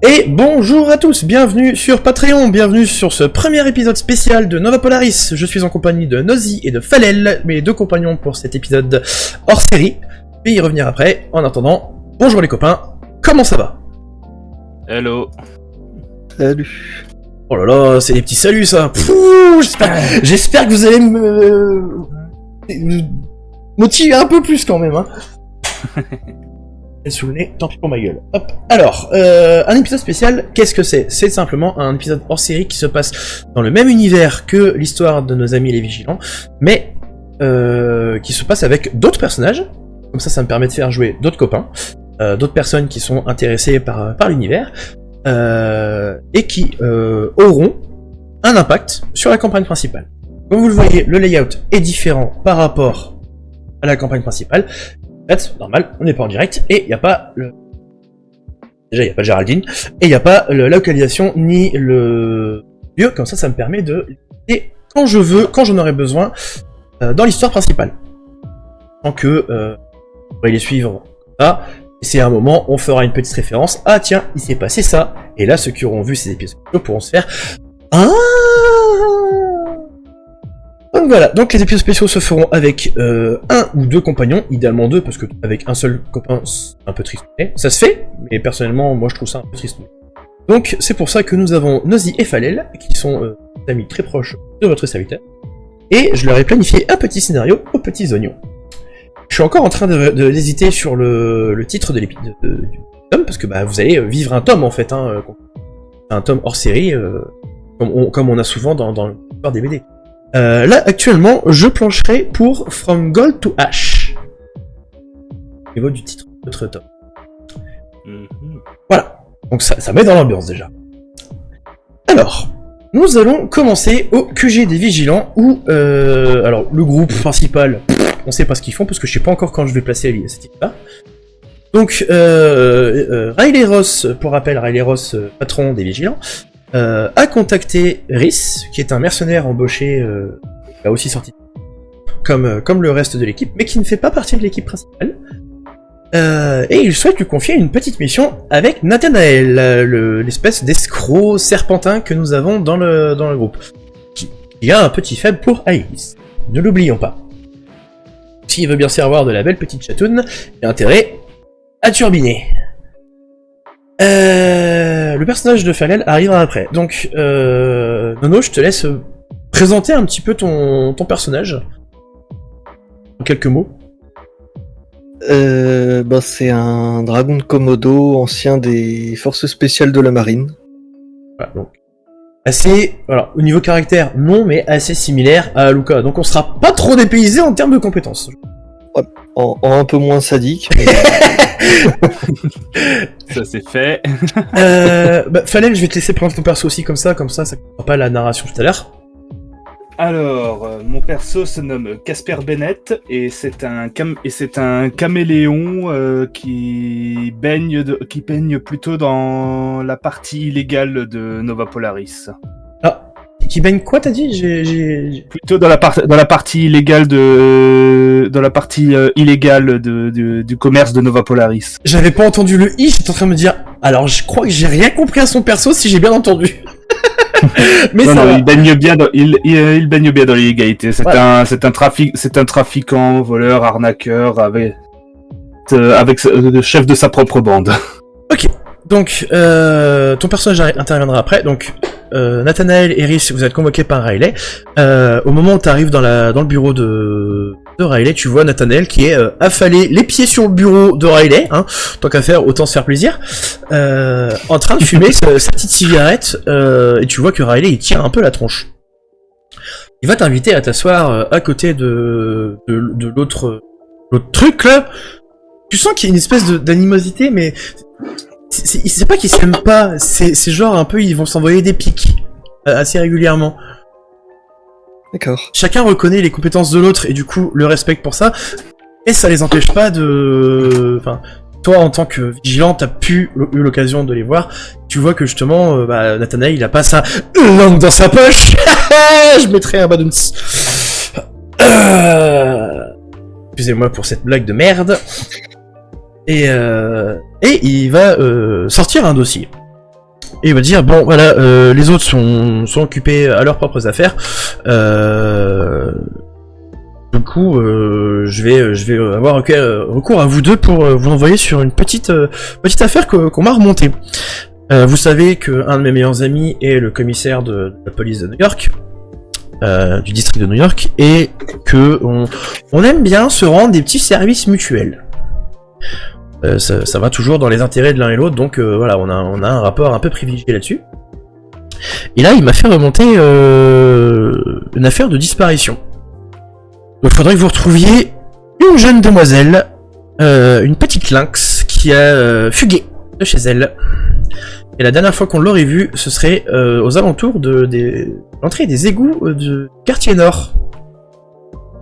Et bonjour à tous, bienvenue sur Patreon, bienvenue sur ce premier épisode spécial de Nova Polaris. Je suis en compagnie de Nosy et de Falel, mes deux compagnons pour cet épisode hors série. Je vais y revenir après. En attendant, bonjour les copains, comment ça va? Hello. Salut. Oh là là, c'est des petits saluts ça. J'espère que vous allez me motiver un peu plus quand même, hein. Sous le nez, tant pis pour ma gueule. Hop. Alors, un épisode spécial, qu'est-ce que c'est? C'est simplement un épisode hors série qui se passe dans le même univers que l'histoire de nos amis les vigilants, mais qui se passe avec d'autres personnages. Comme ça me permet de faire jouer d'autres copains, d'autres personnes qui sont intéressées par l'univers, et qui auront un impact sur la campagne principale. Comme vous le voyez, le layout est différent par rapport à la campagne principale. En fait, normal, on n'est pas en direct, et il n'y a pas le... Déjà, il n'y a pas Géraldine, et il n'y a pas la localisation, ni le lieu, comme ça me permet de l'écouter quand je veux, quand j'en aurai besoin, dans l'histoire principale. Tant que, on va les suivre comme ça, et c'est un moment, on fera une petite référence, ah tiens, il s'est passé ça, et là, ceux qui auront vu ces épisodes pourront se faire... Ah. Donc voilà, donc les épisodes spéciaux se feront avec un ou deux compagnons, idéalement deux, parce que avec un seul copain, c'est un peu triste. Ça se fait, mais personnellement, moi je trouve ça un peu triste. Donc c'est pour ça que nous avons Nosy et Falel, qui sont des amis très proches de votre serviteur, et je leur ai planifié un petit scénario aux petits oignons. Je suis encore en train d'hésiter sur le titre de l'épisode du tome, parce que bah, vous allez vivre un tome en fait, hein, un tome hors série, comme on a souvent dans l'histoire des BD. Là, actuellement, je plancherai pour From Gold to Ash. Au niveau du titre de notre tome. Voilà. Donc ça met dans l'ambiance déjà. Alors, nous allons commencer au QG des Vigilants, où, alors, le groupe principal, on sait pas ce qu'ils font, parce que je sais pas encore quand je vais placer cette équipe-là. Donc, Riley Ross, pour rappel, Riley Ross, patron des Vigilants, a contacté Rhys, qui est un mercenaire embauché, qui a aussi sorti comme le reste de l'équipe, mais qui ne fait pas partie de l'équipe principale. Et il souhaite lui confier une petite mission avec Nathanael, l'espèce d'escroc serpentin que nous avons dans le groupe, qui a un petit faible pour Aïs. Ne l'oublions pas. S'il veut bien servir de la belle petite chatoune, il a intérêt à turbiner. Le personnage de Falel arrivera après. Donc, Nono, je te laisse présenter un petit peu ton personnage. En quelques mots. C'est un dragon de Komodo, ancien des forces spéciales de la marine. Voilà, donc. Assez, voilà, au niveau caractère, non, mais assez similaire à Luca. Donc on sera pas trop dépaysé en termes de compétences. Ouais, en un peu moins sadique. Mais... Ça c'est fait. Falel, je vais te laisser prendre ton perso aussi comme ça ne fera pas la narration tout à l'heure. Alors, mon perso se nomme Casper Bennett et c'est un caméléon qui baigne plutôt dans la partie illégale de Nova Polaris. Ah, qui baigne quoi t'as dit? Plutôt dans la partie illégale du commerce de Nova Polaris. J'avais pas entendu le i, j'étais en train de me dire. Alors je crois que j'ai rien compris à son perso si j'ai bien entendu. Mais non, il baigne bien dans l'illégalité. C'est un trafiquant, voleur, arnaqueur avec le chef de sa propre bande. Ok, donc ton personnage interviendra après. Donc Nathanael et Rhys, vous êtes convoqués par Riley. Au moment où tu arrives dans le bureau de Riley, tu vois Nathanael qui est affalé, les pieds sur le bureau de Riley, hein, tant qu'à faire, autant se faire plaisir, en train de fumer sa petite cigarette, et tu vois que Riley il tient un peu la tronche. Il va t'inviter à t'asseoir à côté de l'autre truc là. Tu sens qu'il y a une espèce d'animosité, mais c'est pas qu'ils s'aiment pas, c'est genre un peu ils vont s'envoyer des pics assez régulièrement. D'accord. Chacun reconnaît les compétences de l'autre et du coup le respecte pour ça, et ça les empêche pas de... Enfin, toi en tant que vigilant, t'as eu l'occasion de les voir, tu vois que justement, Nathanael il a pas sa langue dans sa poche. Je mettrai un badoums. Excusez-moi pour cette blague de merde. Et il va sortir un dossier. et il va dire bon voilà, les autres sont occupés à leurs propres affaires. Du coup, je vais avoir recours à vous deux pour vous envoyer sur une petite affaire qu'on m'a remontée. Vous savez que un de mes meilleurs amis est le commissaire de la police de New York, du district de New York, et que on aime bien se rendre des petits services mutuels. Ça va toujours dans les intérêts de l'un et l'autre, donc voilà, on a un rapport un peu privilégié là-dessus. Et là, il m'a fait remonter une affaire de disparition. Donc il faudrait que vous retrouviez une jeune demoiselle, une petite lynx, qui a fugué de chez elle. Et la dernière fois qu'on l'aurait vue, ce serait aux alentours de l'entrée des égouts du quartier nord.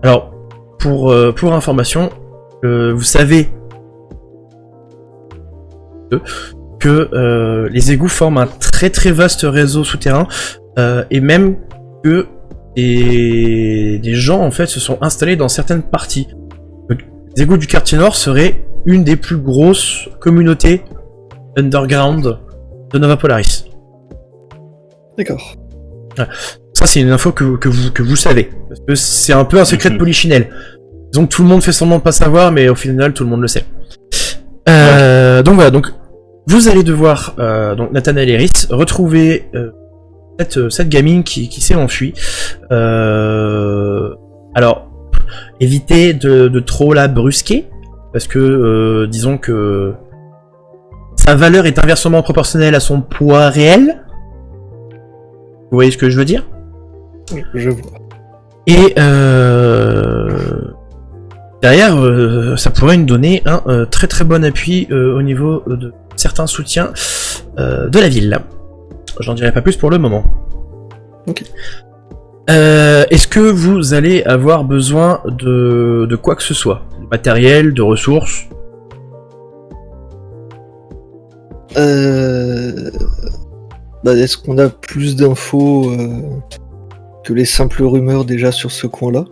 Alors, pour information, vous savez que les égouts forment un très très vaste réseau souterrain, et même que des gens en fait se sont installés dans certaines parties. Donc, les égouts du quartier nord seraient une des plus grosses communautés underground de Nova Polaris. D'accord. Ça c'est une info que vous savez, parce que c'est un peu un secret de polichinelle. Donc tout le monde fait semblant de pas savoir, mais au final tout le monde le sait. Donc voilà, donc vous allez devoir, donc Nathanael et Rhys, retrouver cette gamine qui s'est enfuie. Alors, évitez de trop la brusquer, parce que disons que sa valeur est inversement proportionnelle à son poids réel. Vous voyez ce que je veux dire? Oui, je vois. Et derrière, ça pourrait nous donner un très très bon appui au niveau de certains soutiens de la ville. J'en dirai pas plus pour le moment. Ok. Est-ce que vous allez avoir besoin de quoi que ce soit? De matériel, de ressources? Est-ce qu'on a plus d'infos que les simples rumeurs déjà sur ce coin-là?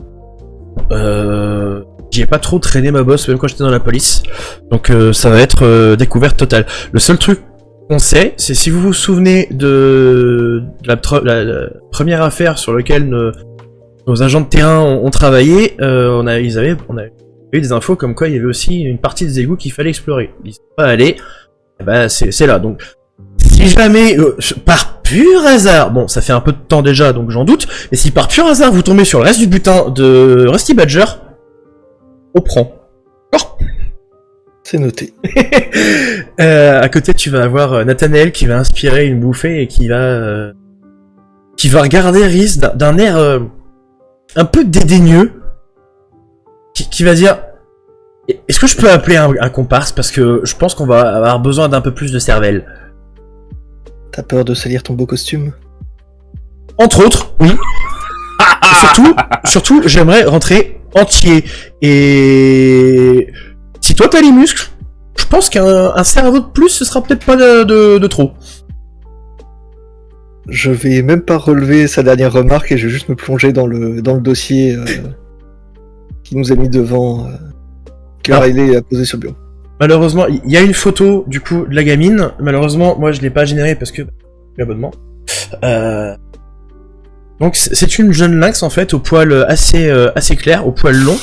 J'y ai pas trop traîné ma bosse, même quand j'étais dans la police. Donc ça va être découverte totale. Le seul truc qu'on sait, c'est si vous vous souvenez de la première affaire sur laquelle nos agents de terrain ont travaillé, on a eu des infos comme quoi il y avait aussi une partie des égouts qu'il fallait explorer. Ils sont pas allés, et ben c'est là. Donc si jamais, par pur hasard, bon ça fait un peu de temps déjà donc j'en doute, mais si par pur hasard vous tombez sur le reste du butin de Rusty Badger, on prend. Oh, c'est noté. À côté tu vas avoir Nathanael qui va inspirer une bouffée et qui va regarder Rhys d'un air un peu dédaigneux, qui va dire: est-ce que je peux appeler un comparse, parce que je pense qu'on va avoir besoin d'un peu plus de cervelle. T'as peur de salir ton beau costume? Entre autres, oui. surtout, j'aimerais rentrer entier. Et si toi t'as les muscles, je pense qu'un cerveau de plus, ce sera peut-être pas de trop. Je vais même pas relever sa dernière remarque et je vais juste me plonger dans le dossier qui nous a mis devant, que Riley a posé sur le bureau. Malheureusement, il y a une photo du coup de la gamine. Malheureusement, moi je l'ai pas générée parce que l'abonnement. Donc c'est une jeune lynx en fait, au poil assez clair, au poil long,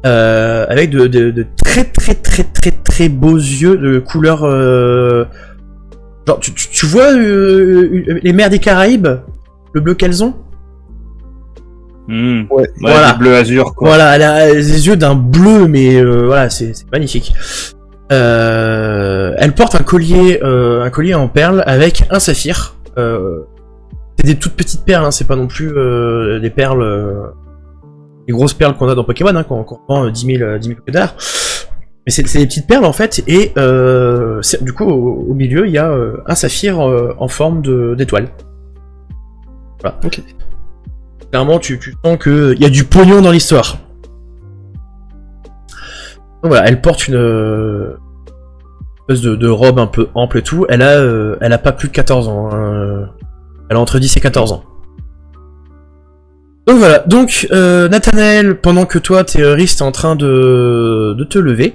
avec de très très très très très beaux yeux de couleur. Genre tu vois les mers des Caraïbes, le bleu qu'elles ont. Ouais, voilà. Bleu azur quoi. Voilà, elle a les yeux d'un bleu, mais voilà, c'est magnifique. Elle porte un collier en perles avec un saphir. C'est des toutes petites perles, hein, c'est pas non plus des perles, les grosses perles qu'on a dans Pokémon, hein, qu'on vend 10 000 $. Mais c'est des petites perles en fait, et du coup au milieu il y a un saphir en forme d'étoile. Voilà. Ok. Clairement tu sens qu'il y a du pognon dans l'histoire. Donc voilà, elle porte une espèce de robe un peu ample et tout. Elle a pas plus de 14 ans. Hein. Elle a entre 10 et 14 ans. Donc voilà, donc Nathanael, pendant que toi, Rhys, t'es en train de te lever,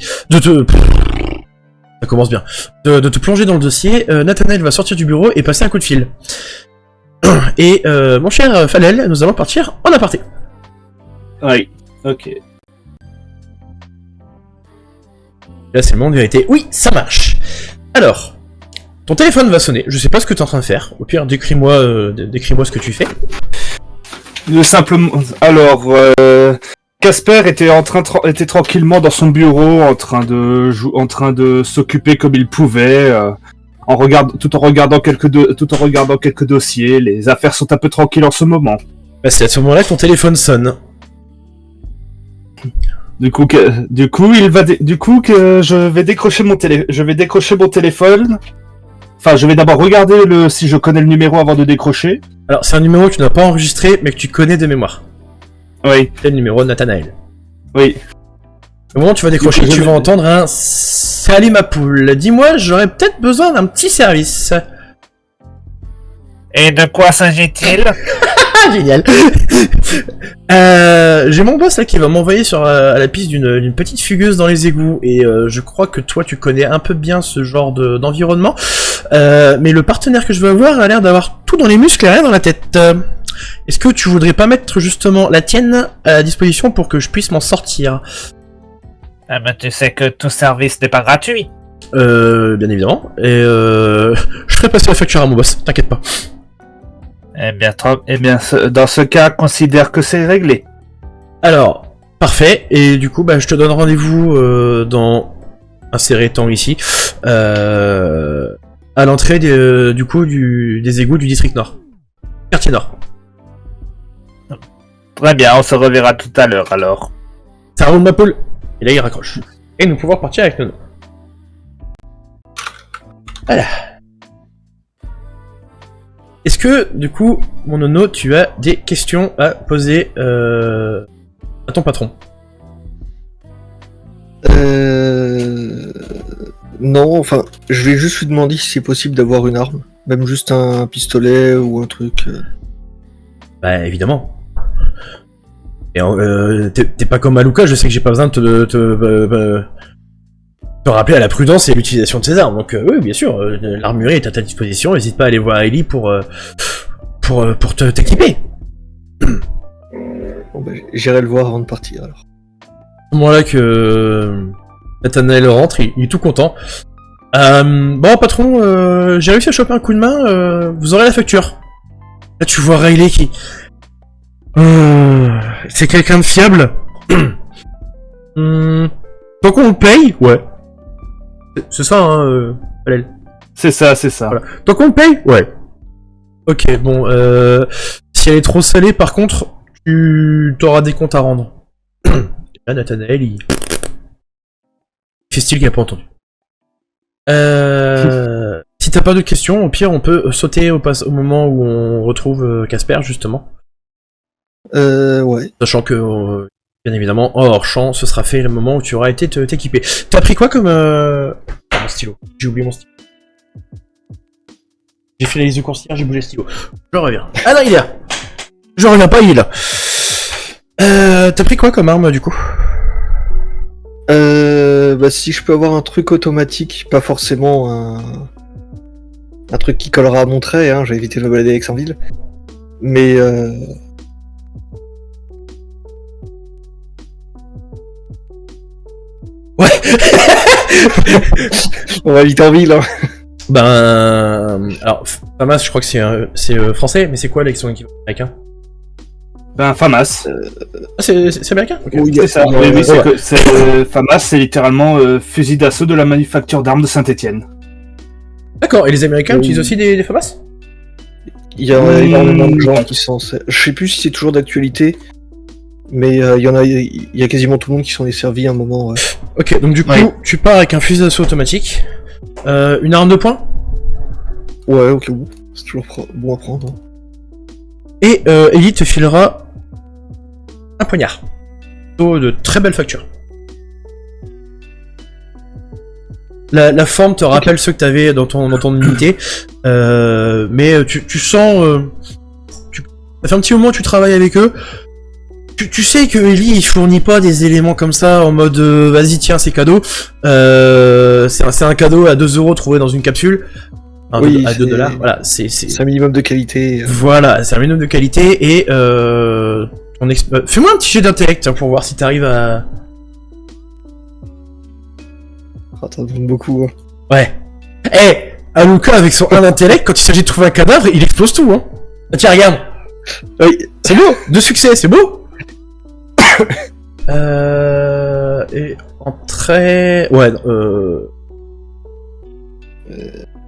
Ça commence bien. De te plonger dans le dossier, Nathanaël va sortir du bureau et passer un coup de fil. Et mon cher Falel, nous allons partir en aparté. Oui, ok. Là, c'est le moment de vérité. Oui, ça marche. Alors, ton téléphone va sonner. Je sais pas ce que tu es en train de faire. Au pire, décris-moi ce que tu fais. Simplement. Alors, Casper était tranquillement dans son bureau, en train de s'occuper comme il pouvait, tout en regardant quelques dossiers. Les affaires sont un peu tranquilles en ce moment. Bah, c'est à ce moment-là que ton téléphone sonne. Du coup, je vais décrocher mon téléphone. Enfin, je vais d'abord regarder si je connais le numéro avant de décrocher. Alors, c'est un numéro que tu n'as pas enregistré, mais que tu connais de mémoire. Oui. C'est le numéro de Nathanaël. Oui. Au moment où tu vas décrocher, tu vas entendre un « Salut ma poule, dis-moi, j'aurais peut-être besoin d'un petit service. » Et de quoi s'agit-il? Ah, génial. J'ai mon boss là qui va m'envoyer à la piste d'une petite fugueuse dans les égouts et je crois que toi tu connais un peu bien ce genre d'environnement, mais le partenaire que je veux avoir a l'air d'avoir tout dans les muscles et rien dans la tête. Est-ce que tu voudrais pas mettre justement la tienne à disposition pour que je puisse m'en sortir? Ah ben tu sais que tout service n'est pas gratuit. Bien évidemment, et je ferai passer la facture à mon boss, t'inquiète pas. Eh bien, Dans ce cas, considère que c'est réglé. Alors, parfait, et du coup, bah, je te donne rendez-vous dans insérer temps ici, à l'entrée des égouts du district nord. Quartier nord. très bien, on se reverra tout à l'heure alors. Ça roule ma poule. Et là, il raccroche. Et nous pouvons partir avec Nono. Voilà. Est-ce que, du coup, mon Nono, tu as des questions à poser à ton patron? Non, enfin, je vais juste lui demander si c'est possible d'avoir une arme. Même juste un pistolet ou un truc. Bah, évidemment. Et t'es pas comme Aluka, je sais que j'ai pas besoin de te rappeler à la prudence et à l'utilisation de ses armes. Donc oui, bien sûr, l'armurerie est à ta disposition, n'hésite pas à aller voir Ellie pour t'équiper. Bon, bah, j'irai le voir avant de partir alors. À ce moment-là que Nathanaël rentre, il est tout content. Bon, patron, j'ai réussi à choper un coup de main, vous aurez la facture. Là, tu vois Riley qui... c'est quelqu'un de fiable. Tant qu'on le paye, ouais. C'est ça, hein, Falel. C'est ça. Voilà. Tant qu'on le paye, ouais. Ok, bon, si elle est trop salée, par contre, tu t'auras des comptes à rendre. Là, Nathanaël, il fait style qu'il a pas entendu. Si t'as pas de questions, au pire, on peut sauter au moment où on retrouve Casper, justement. Ouais. Sachant que, bien évidemment, hors champ, ce sera fait le moment où tu auras été t'équiper. T'as pris quoi comme... Ah, mon stylo. J'ai oublié mon stylo. J'ai fait les yeux coursières, j'ai bougé le stylo. Je reviens. Ah non, il est là. Je reviens pas, il est là. T'as pris quoi comme arme, du coup? Bah si je peux avoir un truc automatique, pas forcément un truc qui collera à mon trait, hein, j'ai évité de me balader avec sans ville. Mais Ouais. on va vite en ville, hein. Ben... Alors, FAMAS, je crois que c'est français, mais c'est quoi l'accent américain? Ben, FAMAS. Ah, c'est américain? Okay. Oui, C'est ça. ouais, Oui, ouais. FAMAS, c'est littéralement fusil d'assaut de la manufacture d'armes de Saint-Étienne. D'accord, et les Américains utilisent aussi des FAMAS? Il y a énormément de gens qui s'en servent. Je sais plus si c'est toujours d'actualité, mais il y a quasiment tout le monde qui s'en est servi à un moment. Ouais. Ok, donc du coup, tu pars avec un fusil d'assaut automatique, une arme de poing, Ouais, ok, bon. C'est toujours bon à prendre. Hein. et Ellie te filera un poignard. De très belle facture. La forme te rappelle ceux que t'avais dans ton unité, mais tu sens... ça fait un petit moment que tu travailles avec eux, Tu sais que Ellie, il fournit pas des éléments comme ça en mode vas-y tiens c'est cadeau. C'est un cadeau à 2€ trouvé dans une capsule. À c'est- 2$. Voilà, c'est C'est un minimum de qualité. voilà, c'est un minimum de qualité et fais-moi un petit jet d'intellect tiens, pour voir si t'arrives à. Ah, t'en donnes beaucoup. Hein. Ouais. Aluka avec son 1 d'intellect, quand il s'agit de trouver un cadavre, il explose tout hein. Ah, tiens regarde. Oui, C'est beau, 2 succès, c'est beau. Et en trait, ouais.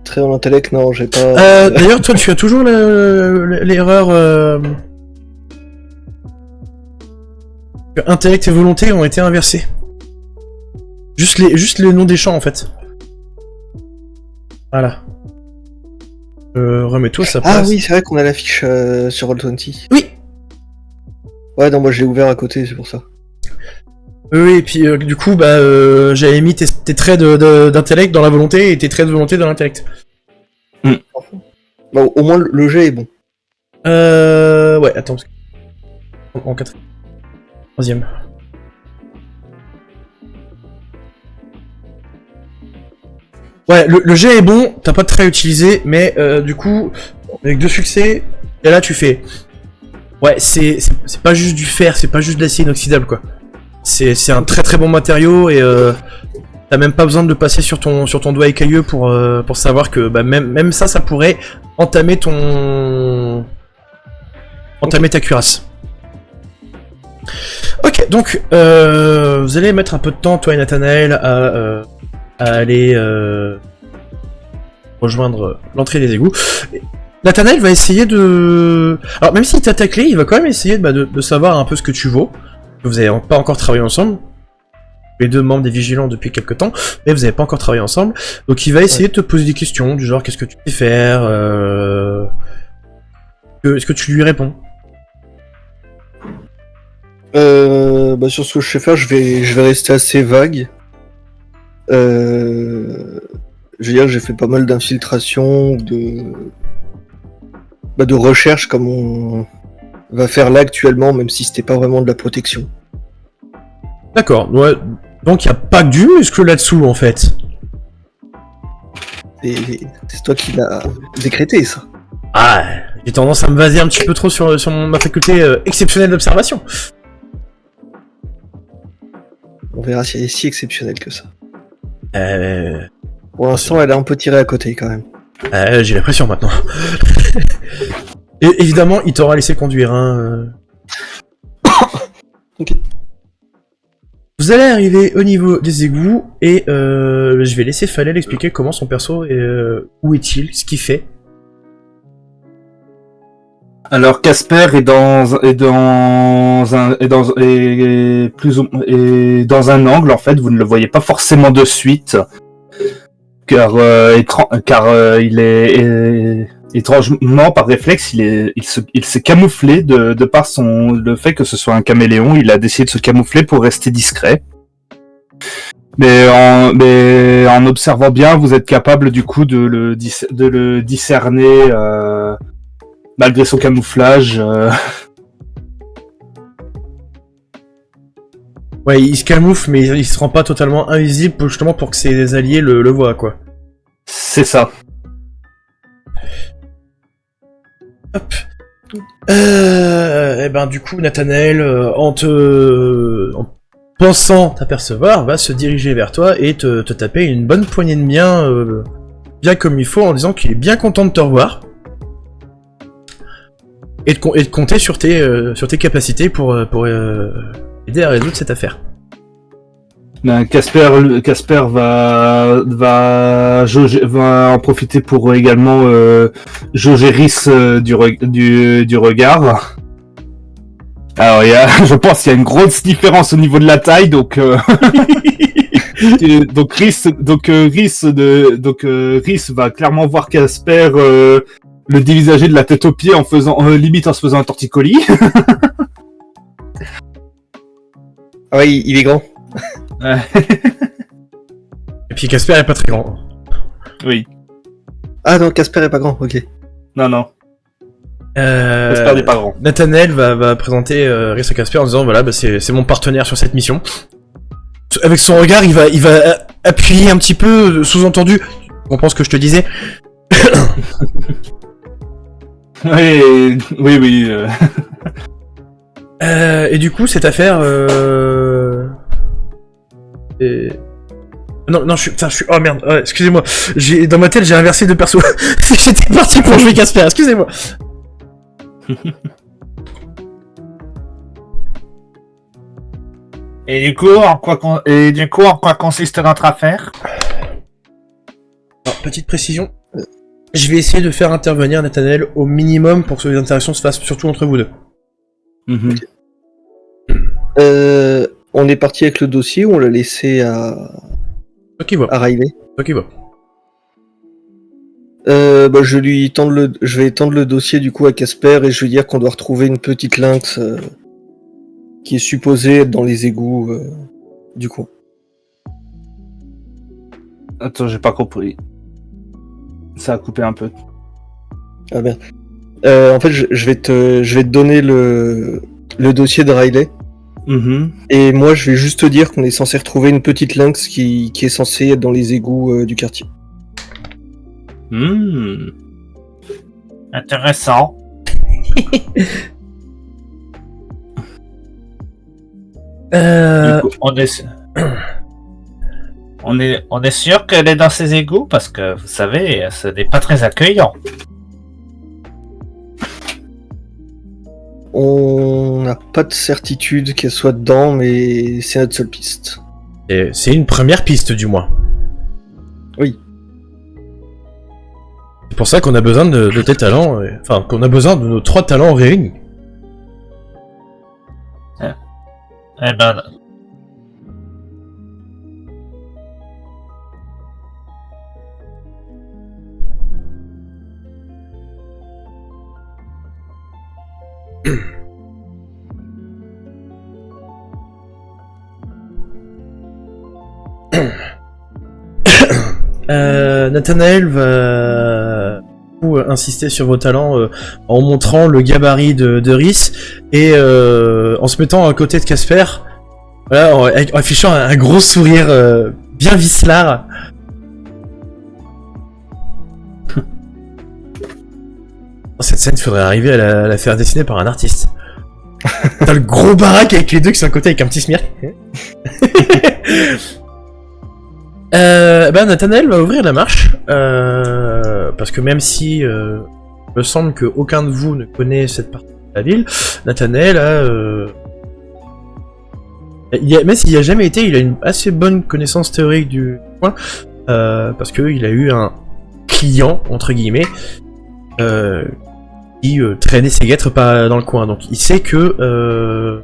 très en intellect, non, j'ai pas. D'ailleurs, toi, tu as toujours l'erreur. Que intellect et volonté ont été inversés. Juste les noms des champs en fait. Voilà. Remets-toi sa place. Ah oui, c'est vrai qu'on a l'affiche sur Roll20. Oui. Ouais, non, moi je l'ai ouvert à côté, c'est pour ça. Oui, et puis du coup, j'avais mis tes traits d'intellect dans la volonté et tes traits de volonté dans l'intellect. Bon, au moins le jet est bon. Ouais, attends. Parce que... En 4. Troisième. Ouais, le jet est bon, t'as pas de trait utilisé, mais du coup, avec 2 succès, et là tu fais... Ouais, c'est pas juste du fer, c'est pas juste de l'acier inoxydable, quoi. C'est un très très bon matériau, et t'as même pas besoin de le passer sur ton doigt écailleux pour savoir que même ça pourrait entamer ta cuirasse. Ok, donc vous allez mettre un peu de temps, toi et Nathanaël, à aller rejoindre l'entrée des égouts. Nathanaël va essayer de... Alors même s'il t'a clé, il va quand même essayer de savoir un peu ce que tu vaux. Vous n'avez pas encore travaillé ensemble. Les 2 membres des Vigilants depuis quelques temps, mais vous n'avez pas encore travaillé ensemble. Donc il va essayer de te poser des questions, du genre qu'est-ce que tu sais faire, est-ce que tu lui réponds? Sur ce que je sais faire, je vais rester assez vague. Je veux dire, j'ai fait pas mal d'infiltration, de recherche comme on va faire là actuellement, même si c'était pas vraiment de la protection. D'accord, ouais. Donc il n'y a pas que du muscle là-dessous en fait. C'est toi qui l'as décrété, ça. Ah, j'ai tendance à me baser un petit peu trop sur ma faculté exceptionnelle d'observation. On verra si elle est si exceptionnelle que ça. Euh... Pour l'instant, elle est un peu tirée à côté quand même. J'ai la pression maintenant. Et évidemment, il t'aura laissé conduire. Hein. Ok. Vous allez arriver au niveau des égouts et je vais laisser Phalel expliquer comment son perso où est-il, ce qu'il fait. Alors Casper est dans un angle en fait, vous ne le voyez pas forcément de suite, car il est étrangement par réflexe, il s'est camouflé de par le fait que ce soit un caméléon, il a décidé de se camoufler pour rester discret. Mais en observant bien, vous êtes capable du coup de le discerner. Malgré son camouflage. Ouais, il se camoufle, mais il se rend pas totalement invisible justement pour que ses alliés le voient, quoi. C'est ça. Hop. Et ben du coup, Nathanaël, en pensant t'apercevoir, va se diriger vers toi et te taper une bonne poignée de main, bien comme il faut, en disant qu'il est bien content de te revoir. Et de compter sur tes capacités pour aider à résoudre cette affaire. Casper va en profiter pour également jauger Rhys du regard. Alors je pense qu'il y a une grosse différence au niveau de la taille, donc Rhys va clairement voir Casper le dévisager de la tête aux pieds en faisant limite en se faisant un torticolis. Ah ouais, il est grand. Et puis Casper est pas très grand. Oui. Ah non, Casper est pas grand, ok. Non. Casper n'est pas grand. Nathanaël va présenter Rhys à Casper en disant voilà, bah, c'est mon partenaire sur cette mission. Avec son regard, il va appuyer un petit peu, sous-entendu. Tu comprends ce que je te disais? Oui. Et du coup, cette affaire. Non, je suis. Oh merde, excusez-moi. Dans ma tête, j'ai inversé deux persos. J'étais parti pour jouer Casper, excusez-moi. Et du coup, en quoi consiste notre affaire? Alors, petite précision. Je vais essayer de faire intervenir Nathanaël au minimum pour que les interactions se fassent surtout entre vous deux. On est parti avec le dossier ou on l'a laissé à Riley? Toi qui vois. Je vais tendre le dossier du coup à Casper et je vais dire qu'on doit retrouver une petite lynx qui est supposée être dans les égouts du coin. Attends, j'ai pas compris. Ça a coupé un peu. Ah merde. En fait, je vais te donner le dossier de Riley. Et moi, je vais juste te dire qu'on est censé retrouver une petite lynx qui est censée être dans les égouts du quartier. Intéressant. Du coup, on est sûr qu'elle est dans ses égouts parce que vous savez, ce n'est pas très accueillant. On n'a pas de certitude qu'elle soit dedans, mais c'est notre seule piste. Et c'est une première piste, du moins. Oui. C'est pour ça qu'on a besoin de tes talents, enfin, qu'on a besoin de nos 3 talents réunis. Eh ben... Nathanaël va insister sur vos talents en montrant le gabarit de Rhys et en se mettant à côté de Casper, voilà, en affichant un gros sourire bien vicelard. Dans cette scène, il faudrait arriver à la faire dessiner par un artiste. T'as le gros baraque avec les deux qui sont à côté avec un petit smirk. Nathanaël va ouvrir la marche, parce que même si il me semble qu'aucun de vous ne connaît cette partie de la ville, Nathanaël même s'il n'y a jamais été, il a une assez bonne connaissance théorique du coin, parce qu'il a eu un client, entre guillemets, qui traînait ses guêtres pas dans le coin, donc il sait que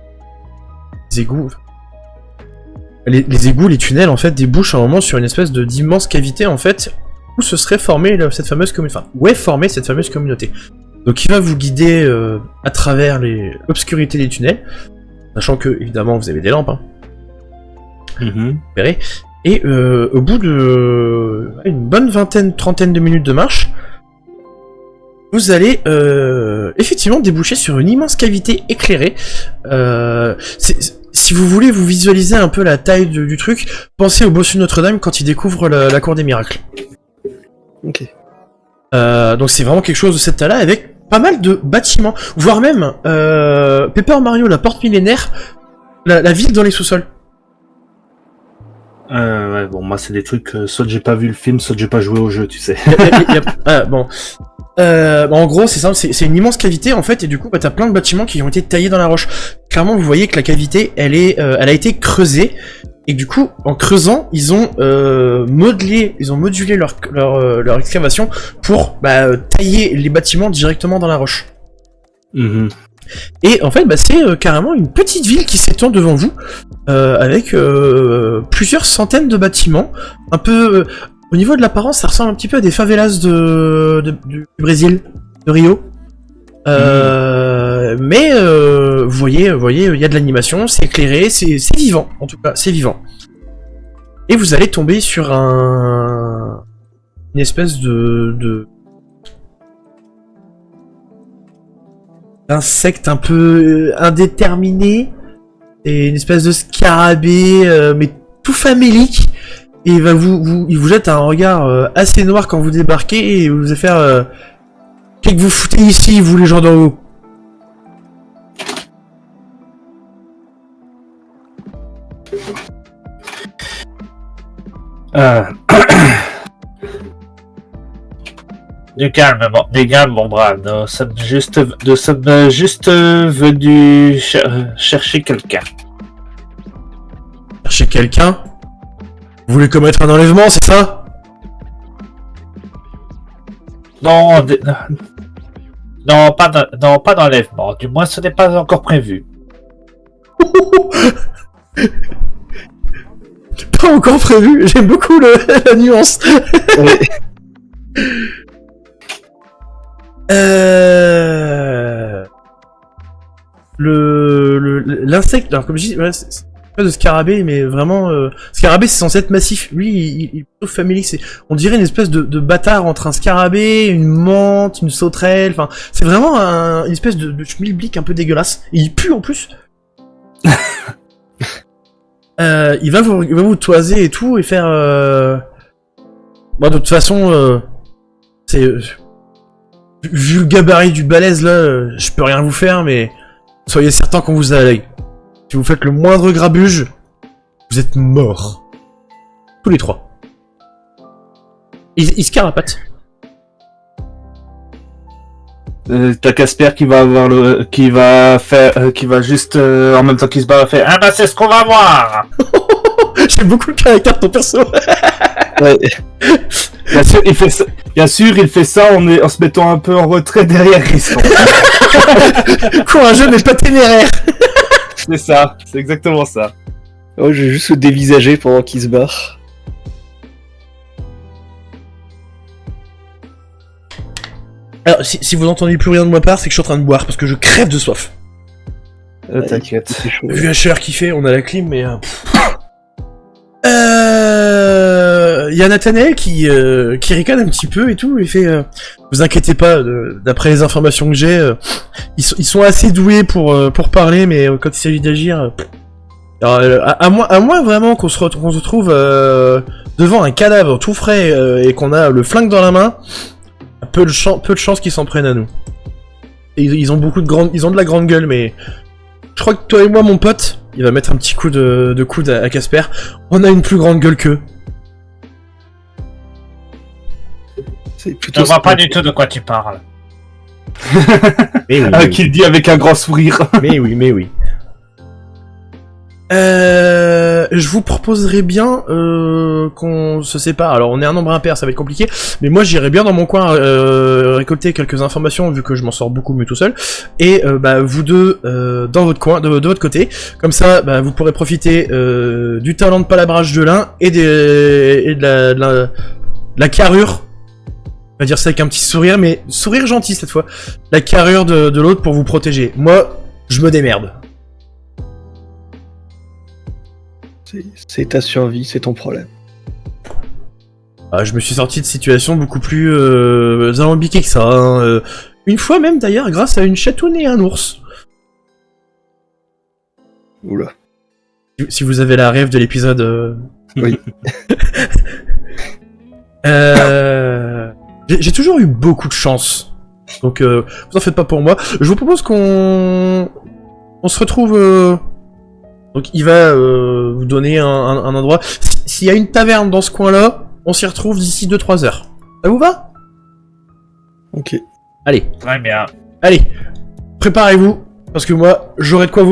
les égouts... Les égouts, les tunnels, en fait, débouchent à un moment sur une espèce d'immense cavité, en fait, où se serait formée cette fameuse communauté. Enfin, où est formée cette fameuse communauté. Donc il va vous guider à travers l'obscurité des tunnels, sachant que, évidemment, vous avez des lampes, hein. Et au bout de une bonne trentaine de minutes de marche, vous allez effectivement déboucher sur une immense cavité éclairée. Si vous voulez vous visualiser un peu la taille du truc, pensez au bossu de Notre-Dame quand il découvre la cour des miracles. Ok. Donc c'est vraiment quelque chose de cette taille-là, avec pas mal de bâtiments, voire même Paper Mario, la porte millénaire, la ville dans les sous-sols. Ouais, bon, moi c'est des trucs, soit j'ai pas vu le film, soit j'ai pas joué au jeu, tu sais. Bon. En gros, c'est simple, c'est une immense cavité en fait, et du coup, t'as plein de bâtiments qui ont été taillés dans la roche. Clairement, vous voyez que la cavité, elle a été creusée, et du coup, en creusant, ils ont modulé leur excavation pour tailler les bâtiments directement dans la roche. Et en fait, c'est carrément une petite ville qui s'étend devant vous, avec plusieurs centaines de bâtiments, un peu... Au niveau de l'apparence, ça ressemble un petit peu à des favelas du Brésil, de Rio. Mais vous voyez, il y a de l'animation, c'est éclairé, c'est vivant, en tout cas, c'est vivant. Et vous allez tomber sur une espèce de... insecte un peu indéterminé, et une espèce de scarabée, mais tout famélique, et il vous jette un regard assez noir quand vous débarquez, et vous va faire qu'est-ce que vous foutez ici, vous les gens d'en haut? Du calme, mon brave. Nous sommes juste venus chercher quelqu'un. Chercher quelqu'un? Vous voulez commettre un enlèvement, c'est ça? Non, pas d'enlèvement. Du moins, ce n'est pas encore prévu. Pas encore prévu. J'aime beaucoup la nuance. L'insecte, alors comme je dis, ouais, c'est pas de scarabée, mais vraiment, scarabée c'est censé être massif. Lui, il est plutôt famélique. On dirait une espèce de bâtard entre un scarabée, une menthe, une sauterelle. Enfin, c'est vraiment une espèce de schmilblick un peu dégueulasse. Et il pue en plus. Il va vous toiser et tout et faire. Bon, de toute façon, c'est vu le gabarit du balèze là, je peux rien vous faire, mais soyez certain qu'on vous a à l'œil. Si vous faites le moindre grabuge, vous êtes morts. Tous les trois. Il se carapate. T'as Casper qui va juste en même temps qu'il se barre faire. Ah bah c'est ce qu'on va voir. J'aime beaucoup le caractère de ton perso. Ouais. Bien sûr, il fait ça en se mettant un peu en retrait derrière Risson. Courageux mais pas téméraire. C'est ça, c'est exactement ça. Oh, je vais juste le dévisager pendant qu'il se barre. Alors, si vous n'entendez plus rien de ma part, c'est que je suis en train de boire parce que je crève de soif. T'inquiète. Vu la chaleur qu'il fait, on a la clim, mais. Il y a Nathanaël qui ricane un petit peu et tout, et fait vous inquiétez pas, d'après les informations que j'ai, ils sont assez doués pour parler, mais quand il s'agit d'agir, à moins vraiment qu'on se retrouve devant un cadavre tout frais et qu'on a le flingue dans la main, peu de chance qu'ils s'en prennent à nous. Et ils ont de la grande gueule, mais je crois que toi et moi, mon pote, il va mettre un petit coup de coude à Casper. On a une plus grande gueule qu'eux. Je vois pas du tout de quoi tu parles. Mais oui, Qu'il dit avec un grand sourire. mais oui. Je vous proposerais bien qu'on se sépare. Alors on est un nombre impair, ça va être compliqué, mais moi j'irai bien dans mon coin récolter quelques informations vu que je m'en sors beaucoup mieux tout seul. Et vous deux dans votre coin, de votre côté, comme ça vous pourrez profiter du talent de palabrage de l'un et de la carrure. On va dire ça avec un petit sourire, mais sourire gentil cette fois. La carrure de l'autre pour vous protéger. Moi, je me démerde. C'est ta survie, c'est ton problème. Je me suis sorti de situation beaucoup plus alambiquée que ça. Hein. Une fois même d'ailleurs, grâce à une chatoune et un ours. Oula. Si vous avez la rêve de l'épisode... Oui. J'ai toujours eu beaucoup de chance. Donc vous en faites pas pour moi. Je vous propose qu'on se retrouve... Donc il va vous donner un endroit. S'il y a une taverne dans ce coin-là, on s'y retrouve d'ici 2-3 heures. Ça vous va? Ok. Allez. Très bien. Allez. Préparez-vous. Parce que moi, j'aurai de quoi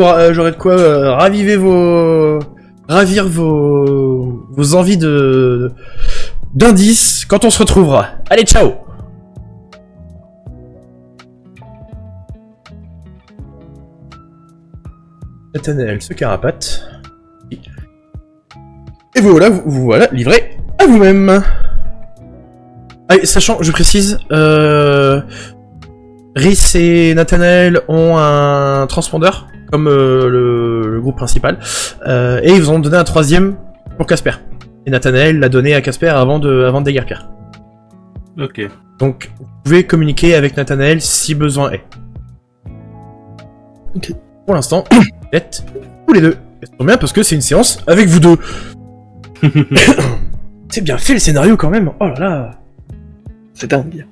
ravir vos envies d'indices quand on se retrouvera. Allez, ciao! Nathanaël se carapate. Et vous voilà livré à vous-même. Ah, sachant, je précise, Rhys et Nathanaël ont un transpondeur, comme le groupe principal, et ils vous ont donné un troisième pour Casper. Et Nathanaël l'a donné à Casper avant de déguerpir. Ok. Donc, vous pouvez communiquer avec Nathanaël si besoin est. Ok. Pour l'instant, vous êtes tous les deux. Et ça tombe bien parce que c'est une séance avec vous deux. C'est bien fait le scénario quand même. Oh là là. C'est dingue.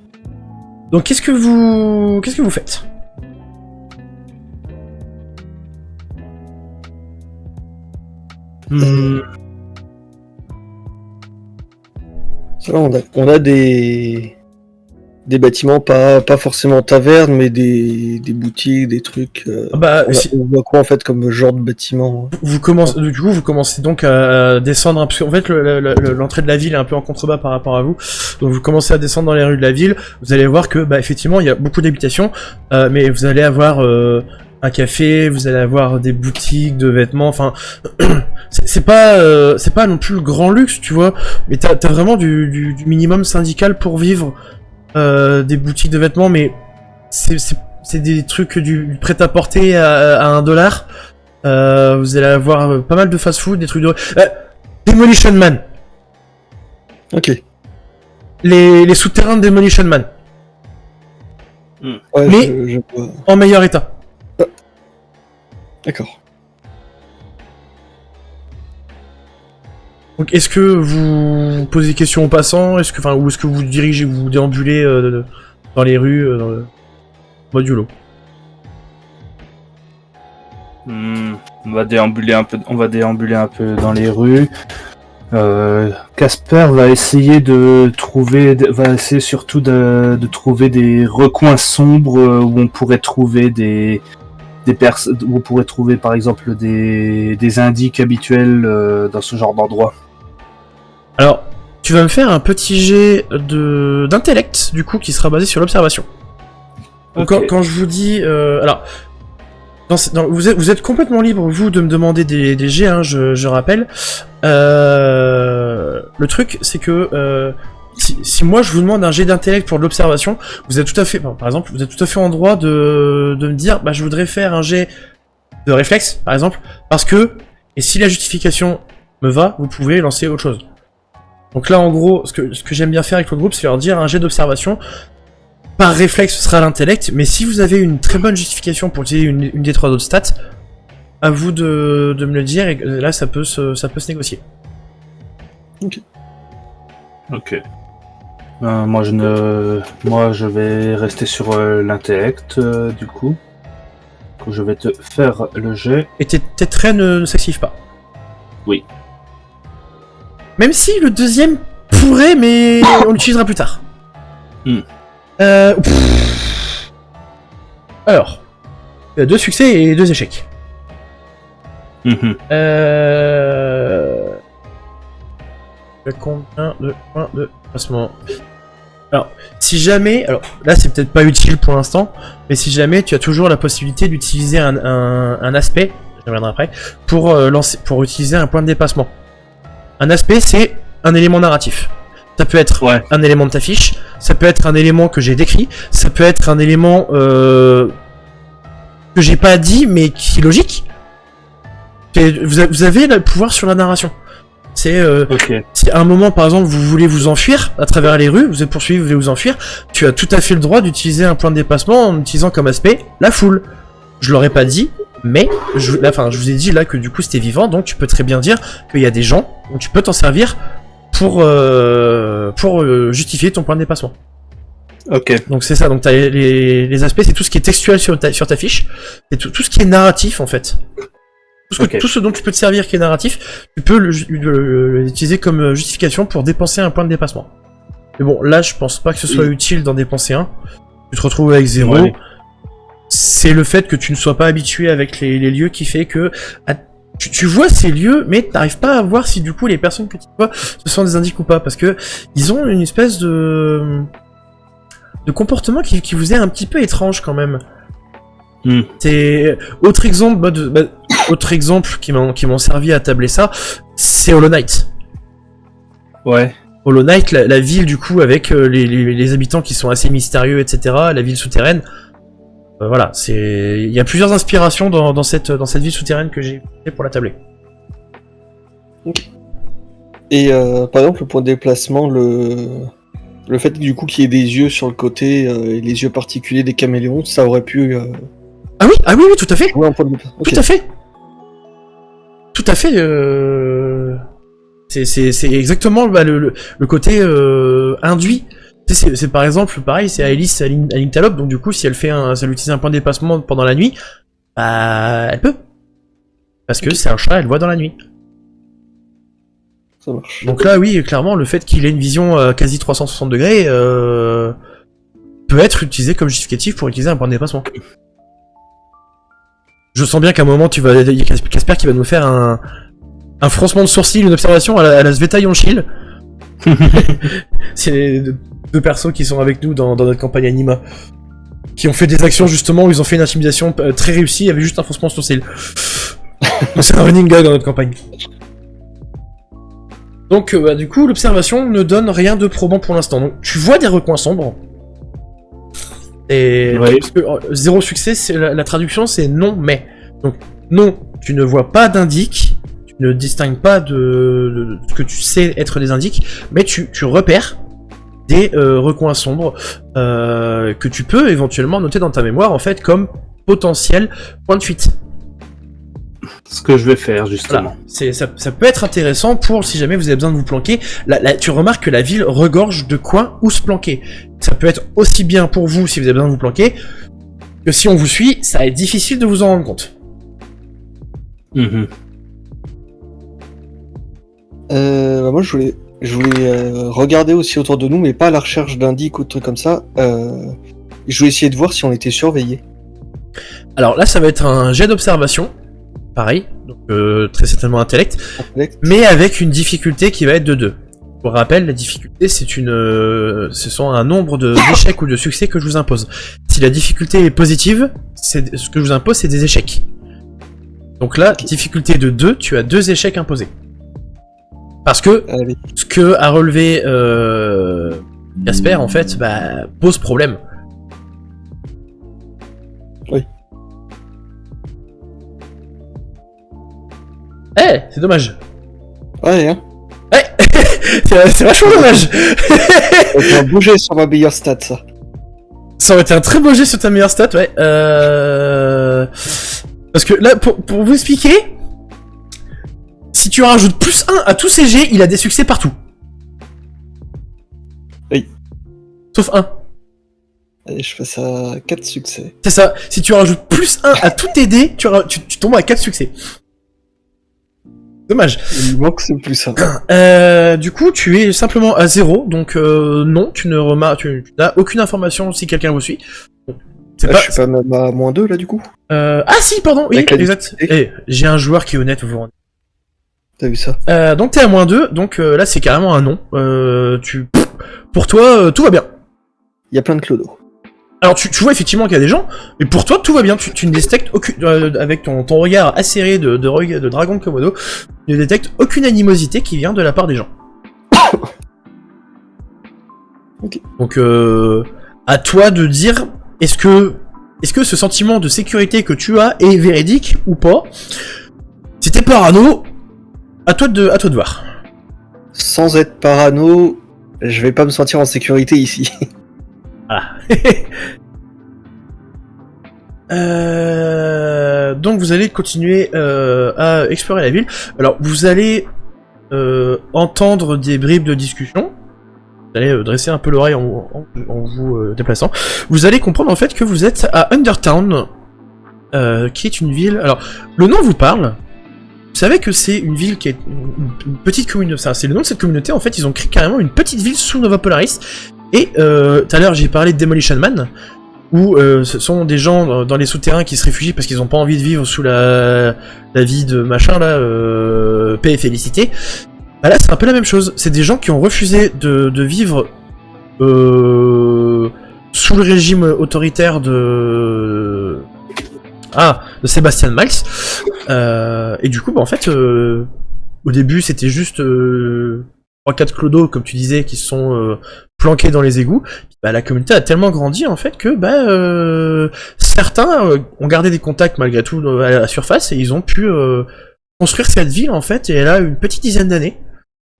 Donc qu'est-ce que vous faites? Ça va, on a des bâtiments, pas forcément tavernes, mais des boutiques, des trucs. On voit quoi en fait comme genre de bâtiment? Vous commencez donc à descendre, parce qu'en fait l'entrée de la ville est un peu en contrebas par rapport à vous. Donc vous commencez à descendre dans les rues de la ville. Vous allez voir que effectivement il y a beaucoup d'habitations, mais vous allez avoir un café, vous allez avoir des boutiques de vêtements. Enfin, c'est pas non plus le grand luxe, tu vois. Mais t'as vraiment du minimum syndical pour vivre. Des boutiques de vêtements, mais c'est des trucs du prêt-à-porter à $1. Vous allez avoir pas mal de fast-food, des trucs de... Demolition Man. Ok. Les souterrains de Demolition Man. Ouais, mais en meilleur état. D'accord. Donc est-ce que vous posez des questions aux passants, ou est-ce que vous dirigez, vous déambulez dans les rues, dans le mode YOLO? On va déambuler un peu dans les rues. Casper va essayer surtout de trouver des recoins sombres où on pourrait trouver où on pourrait trouver par exemple des indices habituels dans ce genre d'endroit. Alors, tu vas me faire un petit jet d'intellect, du coup, qui sera basé sur l'observation. Okay. Quand je vous dis... alors, vous êtes complètement libre, vous, de me demander des jets, hein, je rappelle. Le truc, c'est que... Si moi je vous demande un jet d'intellect pour de l'observation, vous êtes tout à fait... par exemple, vous êtes tout à fait en droit de me dire, je voudrais faire un jet de réflexe, par exemple, parce que... Et si la justification me va, vous pouvez lancer autre chose. Donc là, en gros, ce que j'aime bien faire avec le groupe, c'est leur dire un jet d'observation. Par réflexe, ce sera l'intellect, mais si vous avez une très bonne justification pour utiliser une des 3 autres stats, à vous de me le dire, et là, ça peut se négocier. Ok. Moi, je vais rester sur l'intellect, du coup. Donc, je vais te faire le jet. Et tes traits ne s'activent pas. Oui. Même si le deuxième pourrait, mais on l'utilisera plus tard. Alors, 2 succès et 2 échecs. Combien de points de placement? Alors, si jamais... Alors, là, c'est peut-être pas utile pour l'instant, mais si jamais, tu as toujours la possibilité d'utiliser un aspect, je reviendrai après, pour utiliser un point de dépassement. Un aspect, c'est un élément narratif. Ça peut être un élément de ta fiche, ça peut être un élément que j'ai décrit, ça peut être un élément que j'ai pas dit, mais qui est logique. Vous avez le pouvoir sur la narration. C'est si à un moment, par exemple, vous voulez vous enfuir à travers les rues, vous êtes poursuivi, vous voulez vous enfuir, tu as tout à fait le droit d'utiliser un point de dépassement en utilisant comme aspect la foule. Je l'aurais pas dit, mais je vous ai dit là que du coup c'était vivant, donc tu peux très bien dire qu'il y a des gens où tu peux t'en servir pour justifier ton point de dépassement. Ok. Donc c'est ça, donc t'as les aspects, c'est tout ce qui est textuel sur ta fiche, c'est tout ce qui est narratif en fait. Tout ce dont tu peux te servir qui est narratif, tu peux l'utiliser comme justification pour dépenser un point de dépassement. Mais bon, là je pense pas que ce soit utile d'en dépenser un. Tu te retrouves avec 0. Ouais. C'est le fait que tu ne sois pas habitué avec les lieux qui fait que tu vois ces lieux, mais t'arrives pas à voir si du coup les personnes que tu vois ce sont des indices ou pas, parce que ils ont une espèce de comportement qui vous est un petit peu étrange quand même. C'est autre exemple qui m'ont servi à tabler ça, c'est Hollow Knight. Ouais. Hollow Knight, la ville du coup avec les habitants qui sont assez mystérieux, etc. La ville souterraine. Voilà, il y a plusieurs inspirations dans cette ville souterraine que j'ai fait pour la tabler. Et par exemple, le point de déplacement, le fait du coup qu'il y ait des yeux sur le côté, et les yeux particuliers des caméléons, ça aurait pu oui, tout à fait. Ouais, un point de... Tout à fait. Tout à fait. C'est exactement le côté induit. C'est par exemple pareil, c'est Alice à Linktalop, donc du coup si elle utilise un point de déplacement pendant la nuit, bah elle peut. Parce que c'est un chat, elle voit dans la nuit. Ça marche. Donc là oui, clairement le fait qu'il ait une vision quasi 360 degrés peut être utilisé comme justificatif pour utiliser un point de déplacement. Je sens bien qu'à un moment il y a Casper qui va nous faire un froncement de sourcil, une observation à la Sveta Yonshil. C'est les deux persos qui sont avec nous dans notre campagne Anima. Qui ont fait des actions justement où ils ont fait une intimidation très réussie avec juste un froncement de sourcil. C'est un running gag dans notre campagne. Donc du coup l'observation ne donne rien de probant pour l'instant. Donc tu vois des recoins sombres. Et parce que zéro succès, c'est la traduction c'est non mais. Donc non, tu ne vois pas d'indices, tu ne distingues pas de ce que tu sais être des indices, mais tu repères des recoins sombres que tu peux éventuellement noter dans ta mémoire en fait comme potentiel point de fuite. Ce que je vais faire justement. Voilà. Ça peut être intéressant pour si jamais vous avez besoin de vous planquer. Là, tu remarques que la ville regorge de coins où se planquer. Ça peut être aussi bien pour vous si vous avez besoin de vous planquer que si on vous suit, ça va être difficile de vous en rendre compte. Moi je voulais regarder aussi autour de nous, mais pas à la recherche d'indices ou de trucs comme ça. Je voulais essayer de voir si on était surveillé. Alors là, ça va être un jet d'observation. Pareil, donc très certainement intellect, mais avec une difficulté qui va être de 2. Pour rappel, la difficulté, ce sont un nombre d'échecs ou de succès que je vous impose. Si la difficulté est positive, ce que je vous impose, c'est des échecs. Donc là, difficulté de 2, tu as 2 échecs imposés. Parce que ce que a relevé Casper, en fait, pose problème. Oui. C'est dommage. Ouais, hein. Ouais, c'est vachement dommage. Ça aurait été un beau jet sur ma meilleure stat, ça. Ça aurait été un très beau jet sur ta meilleure stat, ouais. Parce que là, pour vous expliquer, si tu rajoutes plus 1 à tous ces jets, il a des succès partout. Oui. Sauf 1. Allez, je fais ça à 4 succès. C'est ça. Si tu rajoutes plus 1 à tous tes dés, tu tombes à 4 succès. Dommage. Il manque ce plus 1. Du coup, tu es simplement à 0, donc non, tu n'as aucune information si quelqu'un vous suit. Je suis pas même à -2 là du coup. Ah si, pardon, oui, exact. J'ai un joueur qui est honnête, vous vous rendez. T'as vu ça? Donc t'es à -2, donc là c'est carrément un non. Pour toi, tout va bien. Il y a plein de clodos. Alors tu vois effectivement qu'il y a des gens, mais pour toi tout va bien, tu ne détectes aucune, avec ton regard acéré de dragon de Komodo, tu ne détectes aucune animosité qui vient de la part des gens. Okay. Donc à toi de dire, est-ce que ce sentiment de sécurité que tu as est véridique ou pas? Si t'es parano, à toi de voir. Sans être parano, je vais pas me sentir en sécurité ici. Voilà. Donc vous allez continuer à explorer la ville. Alors vous allez entendre des bribes de discussion. Vous allez dresser un peu l'oreille en vous déplaçant. Vous allez comprendre en fait que vous êtes à Undertown, qui est une ville. Alors le nom vous parle. Vous savez que c'est une ville qui est une petite communauté. C'est le nom de cette communauté. En fait, ils ont créé carrément une petite ville sous Nova Polaris. Et tout à l'heure j'ai parlé de Demolition Man, où ce sont des gens dans les souterrains qui se réfugient parce qu'ils n'ont pas envie de vivre sous la vie de machin là, paix et félicité. Bah là c'est un peu la même chose, c'est des gens qui ont refusé de vivre sous le régime autoritaire de Sebastian Miles, et du coup bah en fait au début c'était juste 3-4 clodos comme tu disais qui se sont planqués dans les égouts. Bah, la communauté a tellement grandi en fait que certains ont gardé des contacts malgré tout à la surface et ils ont pu construire cette ville en fait, et elle a une petite dizaine d'années.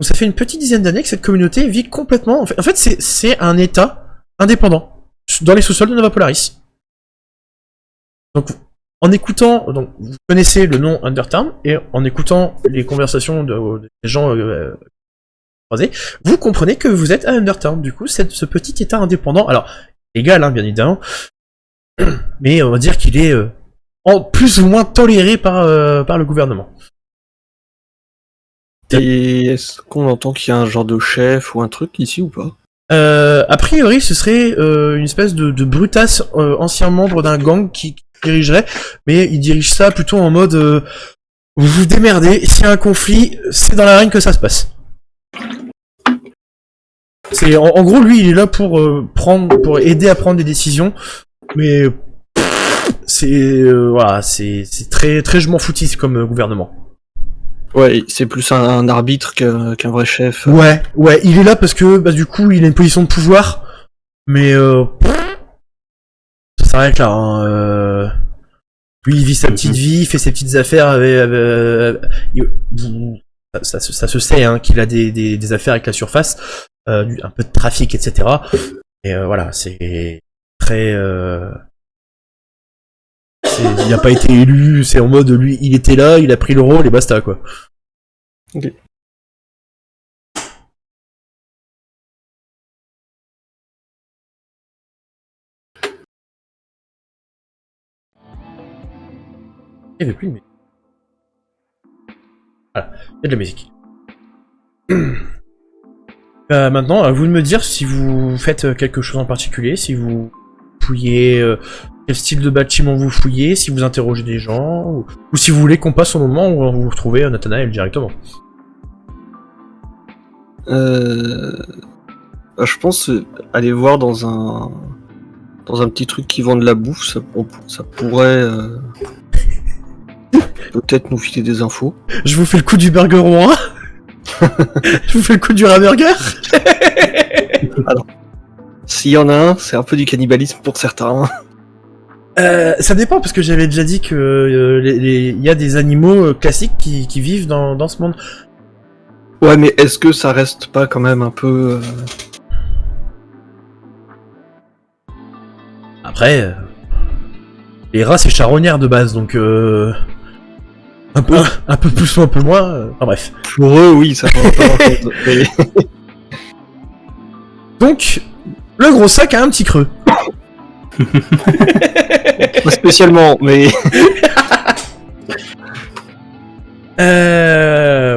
Donc ça fait une petite dizaine d'années que cette communauté vit complètement. En fait c'est un état indépendant dans les sous-sols de Nova Polaris. Donc en écoutant, donc vous connaissez le nom Undertown, et en écoutant les conversations des gens croisés, vous comprenez que vous êtes à Undertown. Du coup, c'est ce petit état indépendant, alors légal, hein, bien évidemment, mais on va dire qu'il est en plus ou moins toléré par le gouvernement. Et est-ce qu'on entend qu'il y a un genre de chef ou un truc ici ou pas? A priori, ce serait une espèce de brutasse, ancien membre d'un gang qui dirigerait, mais il dirige ça plutôt en mode vous vous démerdez, s'il y a un conflit, c'est dans l'arène que ça se passe. C'est en gros, lui, il est là pour aider à prendre des décisions, mais voilà, c'est très très je m'en foutiste comme gouvernement. Ouais, c'est plus un arbitre qu'un vrai chef. Ouais, il est là parce que du coup, il a une position de pouvoir, mais ça s'arrête là. Hein, lui, il vit sa petite vie, il fait ses petites affaires ça se sait hein, qu'il a des affaires avec la surface, un peu de trafic, etc. Et voilà, c'est très... il n'a pas été élu, c'est en mode, lui, il était là, il a pris le rôle et basta, quoi. Ok. Il n'y avait plus de musique. Voilà, il y a de la musique. Maintenant, à vous de me dire si vous faites quelque chose en particulier, si vous fouillez, quel style de bâtiment vous fouillez, si vous interrogez des gens, ou si vous voulez qu'on passe au moment où vous retrouvez Nathanaël directement. Je pense aller voir dans un petit truc qui vend de la bouffe, ça pourrait peut-être nous filer des infos. Je vous fais le coup du burger roi. Je vous fais le coup du hamburger. Alors, s'il y en a un, c'est un peu du cannibalisme pour certains. Ça dépend, parce que j'avais déjà dit que il y a des animaux classiques qui vivent dans ce monde. Ouais, mais est-ce que ça reste pas quand même un peu... Après, les rats c'est charognard de base, donc un peu plus ou un peu moins. Enfin bref. Pour eux, oui, ça va pas. Mais... Donc, le gros sac a un petit creux. Pas spécialement, mais...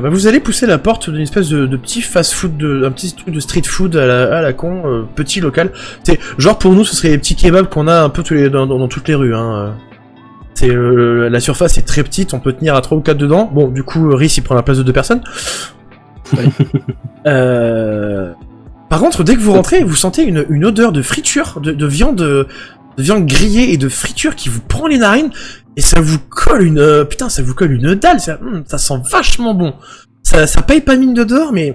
Vous allez pousser la porte d'une espèce de petit fast-food, un petit truc de street food à la con, petit local. C'est genre pour nous, ce serait les petits kebabs qu'on a un peu dans toutes les rues. Hein. C'est la surface est très petite, on peut tenir à 3 ou 4 dedans. Bon, du coup, Rhys il prend la place de 2 personnes. Ouais. Par contre, dès que vous rentrez, vous sentez une odeur de friture, de viande grillée et de friture qui vous prend les narines. Et ça vous colle ça vous colle une dalle, ça sent vachement bon. Ça paye pas mine de dehors, mais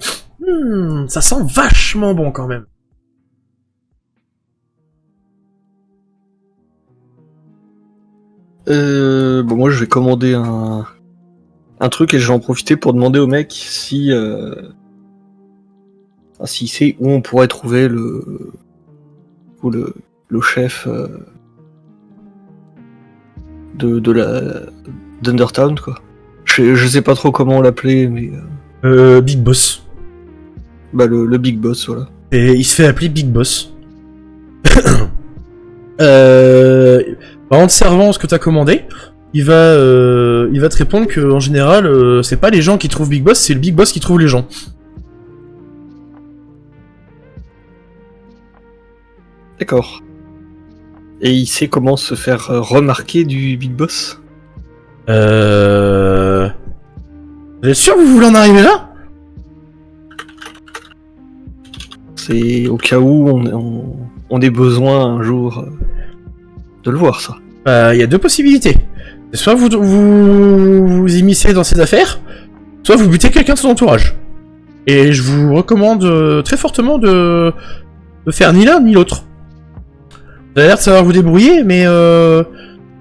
ça sent vachement bon quand même. Bon, moi je vais commander un truc et je vais en profiter pour demander au mec si sait où on pourrait trouver le chef d'Undertown, quoi. Je sais pas trop comment l'appeler, mais... Big Boss. Le Big Boss, voilà. Et il se fait appeler Big Boss. En te servant ce que t'as commandé, il va te répondre que en général, c'est pas les gens qui trouvent Big Boss, c'est le Big Boss qui trouve les gens. D'accord. Et il sait comment se faire remarquer du Big Boss? Vous êtes sûr que vous voulez en arriver là? C'est au cas où on ait besoin un jour de le voir, ça. Il y a 2 possibilités. Soit vous immiscez dans ses affaires, soit vous butez quelqu'un de son entourage. Et je vous recommande très fortement de faire ni l'un ni l'autre. Vous avez l'air de savoir vous débrouiller, mais se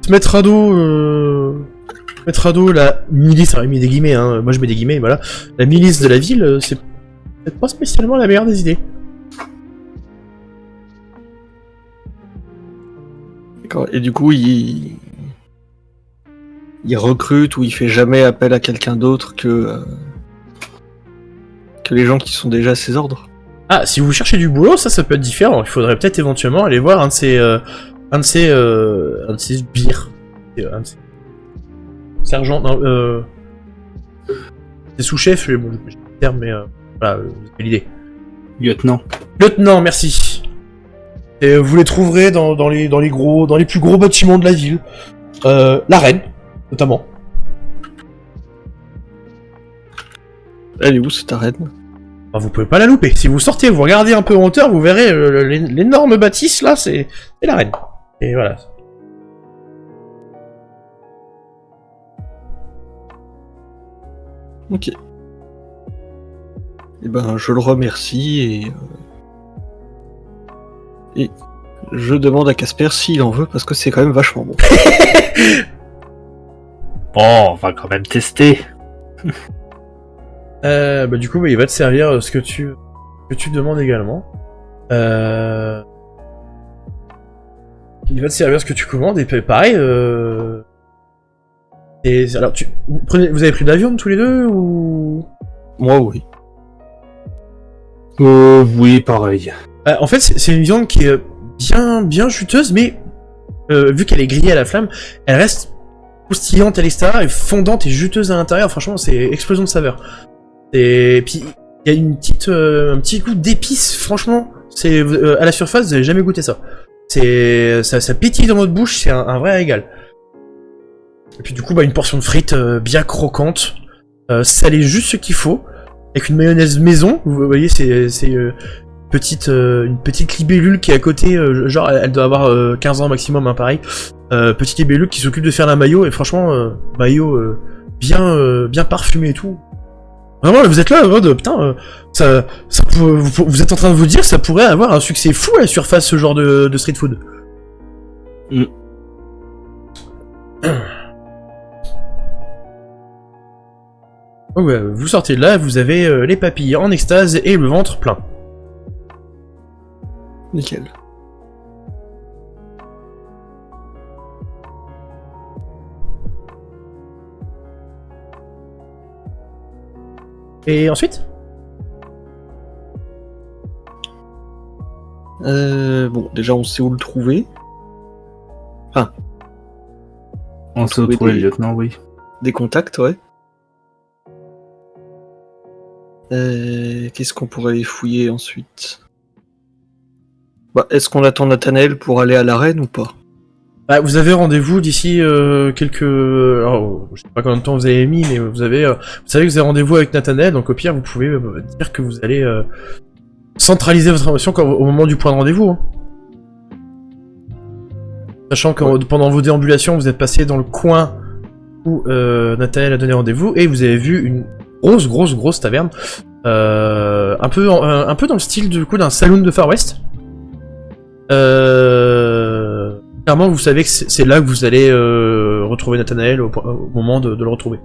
mettre à dos la milice, alors il met des guillemets, hein, moi je mets des guillemets, voilà, la milice de la ville, c'est peut-être pas spécialement la meilleure des idées. D'accord, et du coup, il il recrute ou il fait jamais appel à quelqu'un d'autre que les gens qui sont déjà à ses ordres. Ah, si vous cherchez du boulot, ça peut être différent. Il faudrait peut-être éventuellement aller voir un de ses sbires. Un de ses sergents, non, c'est sous-chef, bon, j'ai le terme, mais voilà, c'est l'idée. Lieutenant. Lieutenant, merci. Et vous les trouverez dans les plus gros bâtiments de la ville. L'arène, notamment. Elle est où cette arène? Enfin, vous pouvez pas la louper. Si vous sortez, vous regardez un peu en hauteur, vous verrez l'énorme bâtisse là, c'est l'arène. Et voilà. Ok. Eh ben, je le remercie et je demande à Casper s'il en veut parce que c'est quand même vachement bon. Bon, on va quand même tester. Du coup, il va te servir ce que tu demandes également. Il va te servir ce que tu commandes et pareil. Alors, vous avez pris l'avion tous les deux ou? Moi, oui. Oui, pareil. En fait, c'est une viande qui est bien juteuse, mais vu qu'elle est grillée à la flamme, elle reste croustillante à l'extérieur et fondante et juteuse à l'intérieur. Franchement, c'est explosion de saveur. Et puis il y a un petit goût d'épices. Franchement, c'est à la surface, vous n'avez jamais goûté ça. Ça pétille dans votre bouche, c'est un vrai régal. Et puis du coup, une portion de frites bien croquante, salée juste ce qu'il faut, avec une mayonnaise maison. Vous voyez, c'est une petite libellule qui est à côté, genre elle doit avoir 15 ans maximum, pareil. Petite libellule qui s'occupe de faire la mayo, et franchement, mayo bien parfumé et tout. Vraiment, vous êtes là, putain, vous êtes en train de vous dire que ça pourrait avoir un succès fou à la surface, ce genre de street food. Mm. Donc, vous sortez de là, vous avez les papilles en extase et le ventre plein. Nickel. Et ensuite? Bon, déjà on sait où le trouver. Enfin. On sait où trouver le lieutenant, oui. Des contacts, ouais. Qu'est-ce qu'on pourrait fouiller ensuite? Est-ce qu'on attend Nathanaël pour aller à l'arène ou pas? Vous avez rendez-vous d'ici quelques... Alors, je sais pas combien de temps vous avez mis, mais vous savez que vous avez rendez-vous avec Nathanaël, donc au pire, vous pouvez dire que vous allez centraliser votre information au moment du point de rendez-vous. Hein. Sachant que pendant vos déambulations, vous êtes passé dans le coin où Nathanaël a donné rendez-vous, et vous avez vu une grosse taverne, un peu dans le style du coup d'un saloon de Far West. Clairement, vous savez que c'est là que vous allez retrouver Nathanaël au moment de le retrouver.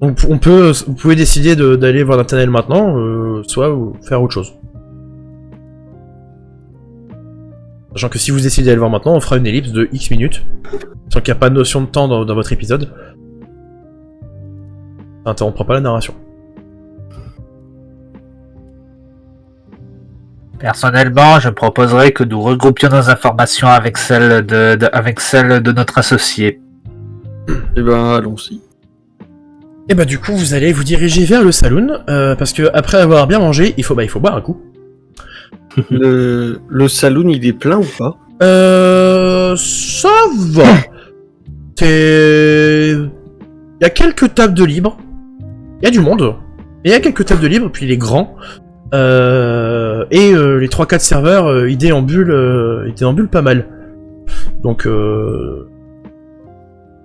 Donc vous pouvez décider d'aller voir Nathanaël maintenant, soit faire autre chose. Sachant que si vous décidez d'aller le voir maintenant, on fera une ellipse de X minutes. Sans qu'il n'y a pas de notion de temps dans votre épisode. Ça n'interrompra pas la narration. Personnellement, je proposerais que nous regroupions nos informations avec celles de notre associé. Eh ben, allons-y. Et du coup, vous allez vous diriger vers le saloon, parce que après avoir bien mangé, il faut boire un coup. Le saloon, il est plein ou pas? Ça va. Il y a quelques tables de libre. Il y a du monde. Mais il y a quelques tables de libre, puis il est grand. Et les 3-4 serveurs, ils déambulent pas mal. Donc,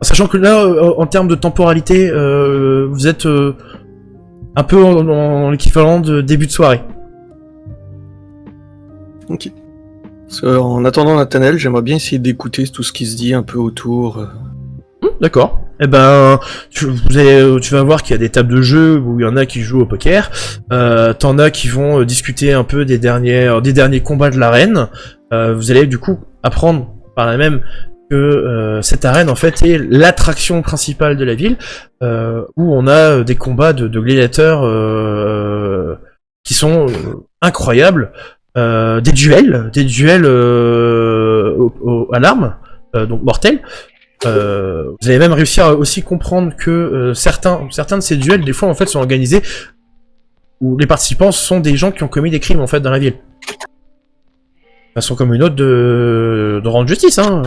sachant que là, en termes de temporalité, vous êtes un peu en l'équivalent de début de soirée. Ok. Parce qu'en attendant Nathanaël, j'aimerais bien essayer d'écouter tout ce qui se dit un peu autour. D'accord. Tu vas voir qu'il y a des tables de jeu où il y en a qui jouent au poker. T'en as qui vont discuter un peu des derniers combats de l'arène. Vous allez du coup apprendre par là même que cette arène en fait est l'attraction principale de la ville, où on a des combats de gladiateurs qui sont incroyables, des duels à l'arme, donc mortels. Vous allez même réussir à aussi comprendre que certains de ces duels, des fois en fait, sont organisés où les participants sont des gens qui ont commis des crimes en fait dans la ville. De façon comme une autre de rendre justice, hein.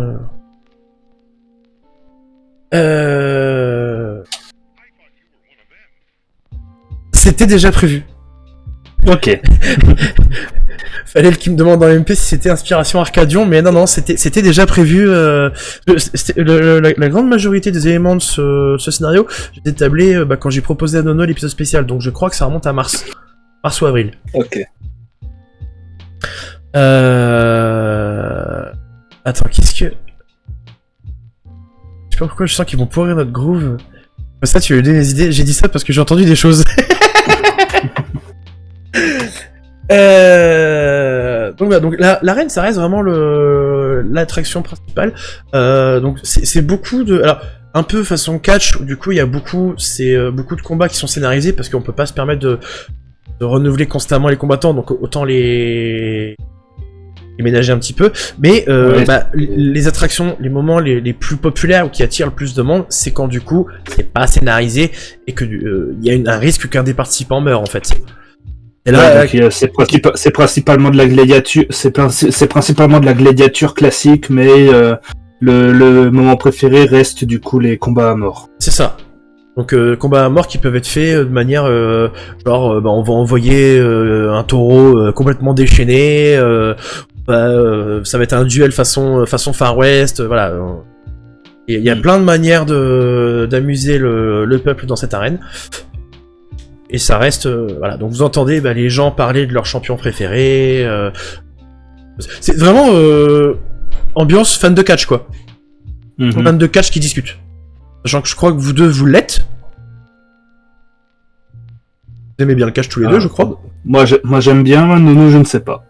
C'était déjà prévu. Ok. Fallait qu'il me demande dans MP si c'était inspiration Arcadion, mais non, c'était déjà prévu. La grande majorité des éléments de ce scénario, j'ai établi quand j'ai proposé à Nono l'épisode spécial, donc je crois que ça remonte à mars ou avril. Ok. Attends, qu'est-ce que... Je sais pas pourquoi je sens qu'ils vont pourrir notre groove. Ça, tu lui as donné des idées. J'ai dit ça parce que j'ai entendu des choses. Donc l'arène, ça reste vraiment l'attraction principale. Donc c'est beaucoup de... Alors, un peu façon catch, où du coup il y a beaucoup de combats qui sont scénarisés parce qu'on peut pas se permettre de renouveler constamment les combattants, donc autant les ménager un petit peu, mais les attractions, les moments les plus populaires ou qui attirent le plus de monde, c'est quand du coup c'est pas scénarisé et que il y a un risque qu'un des participants meure en fait. Et là, c'est principalement de la gladiature, c'est principalement de la gladiature classique, mais le moment préféré reste du coup les combats à mort. C'est ça. Donc combats à mort qui peuvent être faits de manière on va envoyer un taureau complètement déchaîné, ça va être un duel façon Far West, voilà. Il y a plein de manières d'amuser le peuple dans cette arène. Et ça reste voilà, donc vous entendez les gens parler de leur champion préféré. C'est vraiment ambiance fan de catch quoi. Fan de catch qui discutent. Sachant que je crois que vous deux vous l'êtes. Vous aimez bien le catch tous les deux, je crois. Moi j'aime bien, Nono je ne sais pas.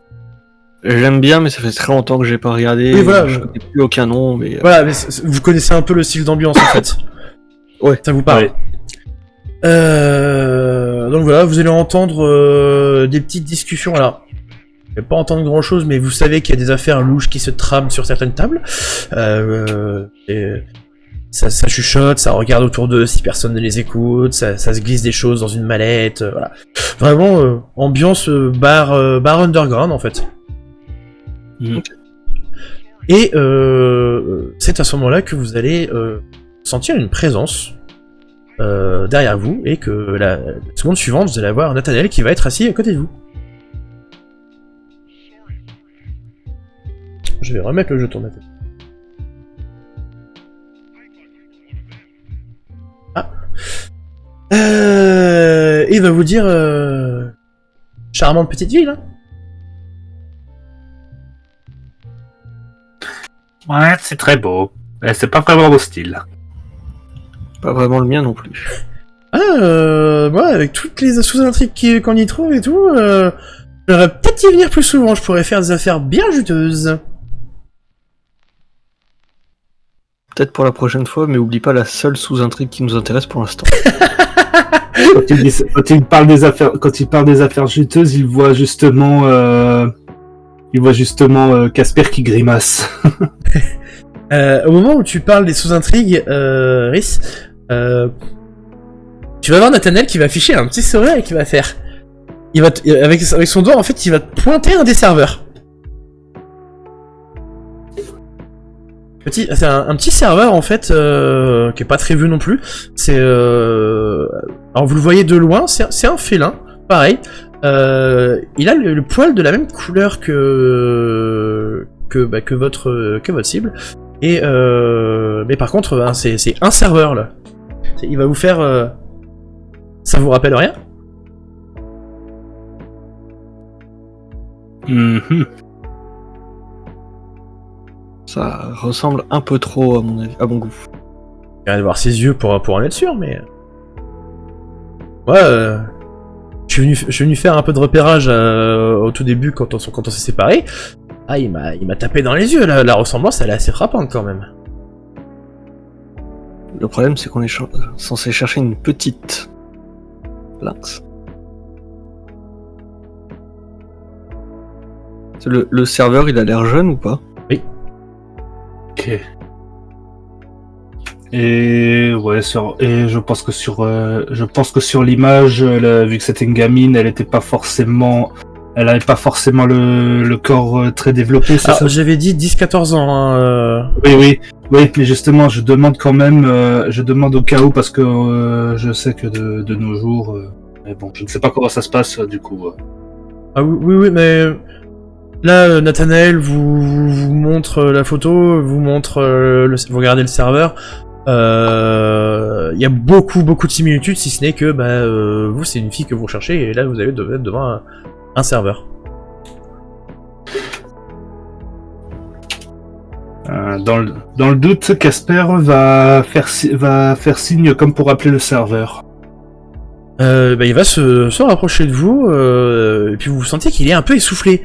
J'aime bien, mais ça fait très longtemps que j'ai pas regardé. Oui, voilà. Je connais plus aucun nom, mais. Voilà, mais vous connaissez un peu le style d'ambiance en fait. Ouais. Ça vous parle. Ouais. Donc voilà, vous allez entendre des petites discussions. Alors, vous allez pas entendre grand chose, mais vous savez qu'il y a des affaires louches qui se trament sur certaines tables. Ça chuchote, ça regarde autour d'eux si personne ne les écoute, ça se glisse des choses dans une mallette, voilà. Vraiment, ambiance bar underground en fait. Et c'est à ce moment-là que vous allez sentir une présence derrière vous, et que la seconde suivante, vous allez avoir Nathanaël qui va être assis à côté de vous. Je vais remettre le jeton, Nathanaël. Il va vous dire charmante petite ville, hein. Ouais, c'est très beau. C'est pas vraiment mon style. Pas vraiment le mien non plus. Ouais, avec toutes les sous-intrigues qu'on y trouve et tout, j'aurais peut-être y venir plus souvent, je pourrais faire des affaires bien juteuses. Peut-être pour la prochaine fois, mais oublie pas la seule sous-intrigue qui nous intéresse pour l'instant. Quand il parle des affaires juteuses, il voit justement Casper qui grimace. Au moment où tu parles des sous-intrigues, Rhys, tu vas voir Nathanaël qui va afficher un petit sourire et qui va faire... avec son doigt, en fait, il va te pointer un des serveurs. C'est un petit serveur, en fait, qui est pas très vu non plus. C'est... Alors, vous le voyez de loin, c'est un félin, pareil. Il a le poil de la même couleur que votre cible. Et mais par contre, c'est un serveur là. Il va vous faire. Ça vous rappelle rien? Ça ressemble un peu trop à mon avis, à mon goût. Il va voir ses yeux pour en être sûr, mais. Ouais. Je suis venu faire un peu de repérage au tout début quand on s'est séparés. Ah, il m'a tapé dans les yeux, la ressemblance elle est assez frappante quand même. Le problème, c'est qu'on est censé chercher une petite lynx. Le serveur, il a l'air jeune ou pas? Oui. Ok. Et ouais, je pense que sur l'image, vu que c'était une gamine, elle avait pas forcément le corps très développé. C'est Alors, ça? j'avais dit 10-14 ans. Hein, Oui, mais justement, je demande quand même, je demande au cas où parce que je sais que de nos jours, mais bon, je ne sais pas comment ça se passe du coup. Ah oui, mais là, Nathanaël vous montre la photo, vous montre, vous regardez le serveur. Il y a beaucoup de similitudes, si ce n'est que vous, c'est une fille que vous recherchez, et là, vous allez être devant un serveur. Dans le doute, Casper va faire signe comme pour appeler le serveur. Il va se rapprocher de vous, et puis vous sentez qu'il est un peu essoufflé.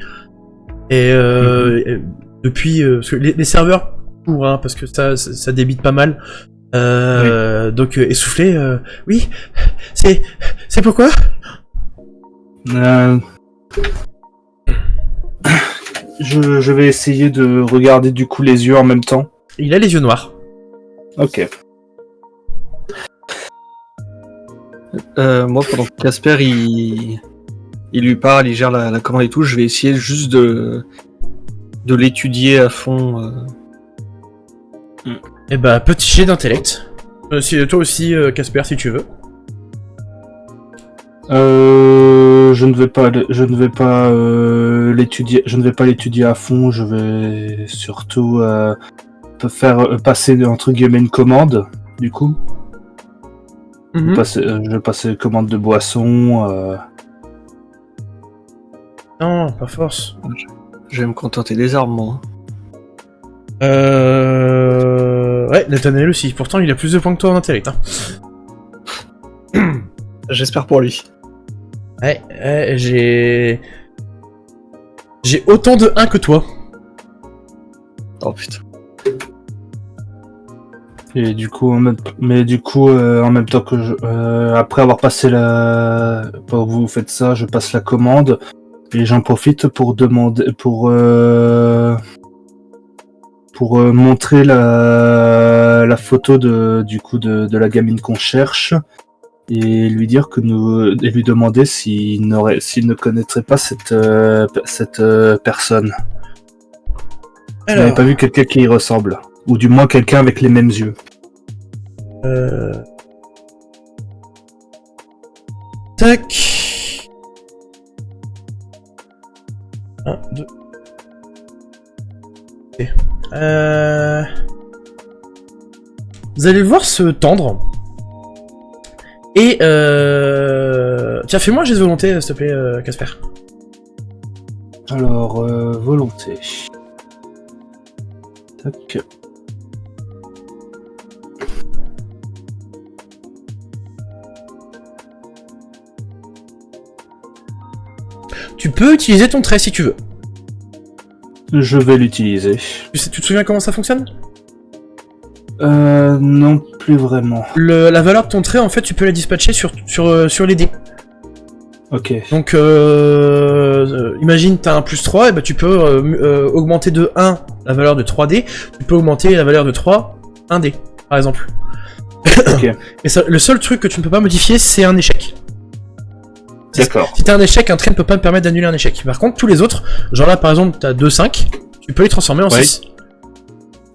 Et depuis, parce que les serveurs courent, hein, parce que ça débite pas mal. Oui. Donc essoufflé, oui, c'est pourquoi? Je vais essayer de regarder du coup les yeux en même temps. Il a les yeux noirs. Ok. Moi, pendant que Casper il lui parle, il gère la commande et tout, je vais essayer juste de l'étudier à fond. Et petit jet d'intellect. Toi aussi, Casper, si tu veux. Je ne vais pas l'étudier. Je ne vais pas l'étudier à fond. Je vais surtout faire passer entre guillemets une commande. Du coup, je vais passer commande de boisson. Non, pas force. Je vais me contenter des armes, moi. Ouais, Nathanaël aussi. Pourtant, il a plus de points que toi en intellect. Hein. J'espère pour lui. Ouais, j'ai autant de 1 que toi. Oh putain. Et du coup, en même temps que après avoir passé vous faites ça, je passe la commande et j'en profite pour demander pour montrer la photo de la gamine qu'on cherche et lui dire et lui demander s'il ne connaîtrait pas cette personne. Alors, Vous n'avez pas vu quelqu'un qui y ressemble, ou du moins quelqu'un avec les mêmes yeux. Tac. 1, 2. Ok. Vous allez le voir se tendre. Et tiens, fais-moi un jet de volonté, s'il te plaît, Casper. Alors, volonté. Tac. Tu peux utiliser ton trait si tu veux. Je vais l'utiliser. Tu te souviens comment ça fonctionne? Non, plus vraiment. La valeur de ton trait, en fait, tu peux la dispatcher sur les dés. Ok. Donc, imagine, t'as un plus 3, et tu peux augmenter de 1 la valeur de 3D, tu peux augmenter la valeur de 3, 1D, par exemple. Ok. Et ça, le seul truc que tu ne peux pas modifier, c'est un échec. D'accord. Si t'as un échec, un trait ne peut pas me permettre d'annuler un échec. Par contre, tous les autres, genre là, par exemple, t'as 2-5, tu peux les transformer en 6.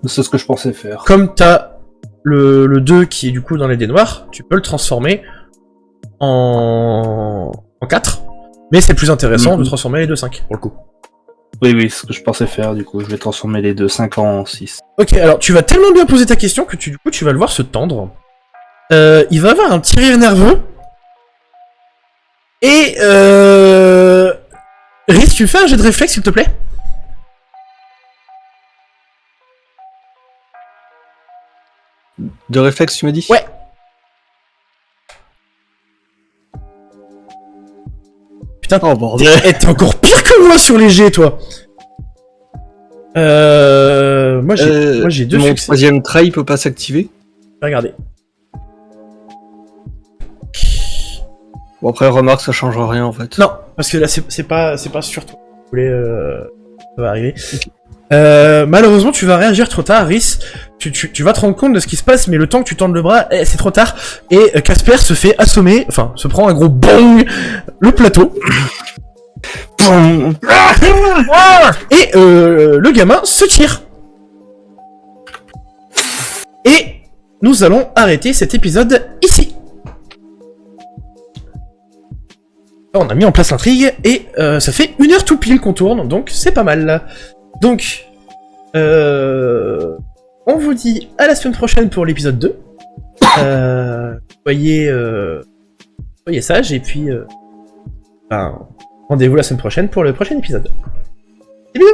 C'est ce que je pensais faire. Comme t'as le 2 qui est du coup dans les dés noirs, tu peux le transformer en 4, mais c'est plus intéressant de transformer les 2-5 pour le coup. Oui, c'est ce que je pensais faire, du coup, je vais transformer les 2-5 en 6. Ok, alors tu vas tellement bien poser ta question que du coup tu vas le voir se tendre. Il va avoir un petit rire nerveux. Et Rhys, tu fais un jet de réflexe s'il te plaît? De réflexe, tu m'as dit? Ouais. Putain, oh bordel. T'es encore pire que moi sur les jets, toi. Moi j'ai 2 mon succès. troisième trait, il peut pas s'activer? Regarder. Bon après remarque ça changera rien en fait. Non, parce que là c'est pas sur toi. Vous voulez, ça va arriver. Malheureusement, tu vas réagir trop tard, Rhys. Tu vas te rendre compte de ce qui se passe, mais le temps que tu tendes le bras, c'est trop tard. Et Casper se fait assommer, enfin, se prend un gros bang le plateau. Et le gamin se tire. Et nous allons arrêter cet épisode ici. On a mis en place l'intrigue et ça fait 1 heure tout pile qu'on tourne, donc c'est pas mal. Donc, on vous dit à la semaine prochaine pour l'épisode 2. Soyez sages et puis rendez-vous la semaine prochaine pour le prochain épisode. C'est bien.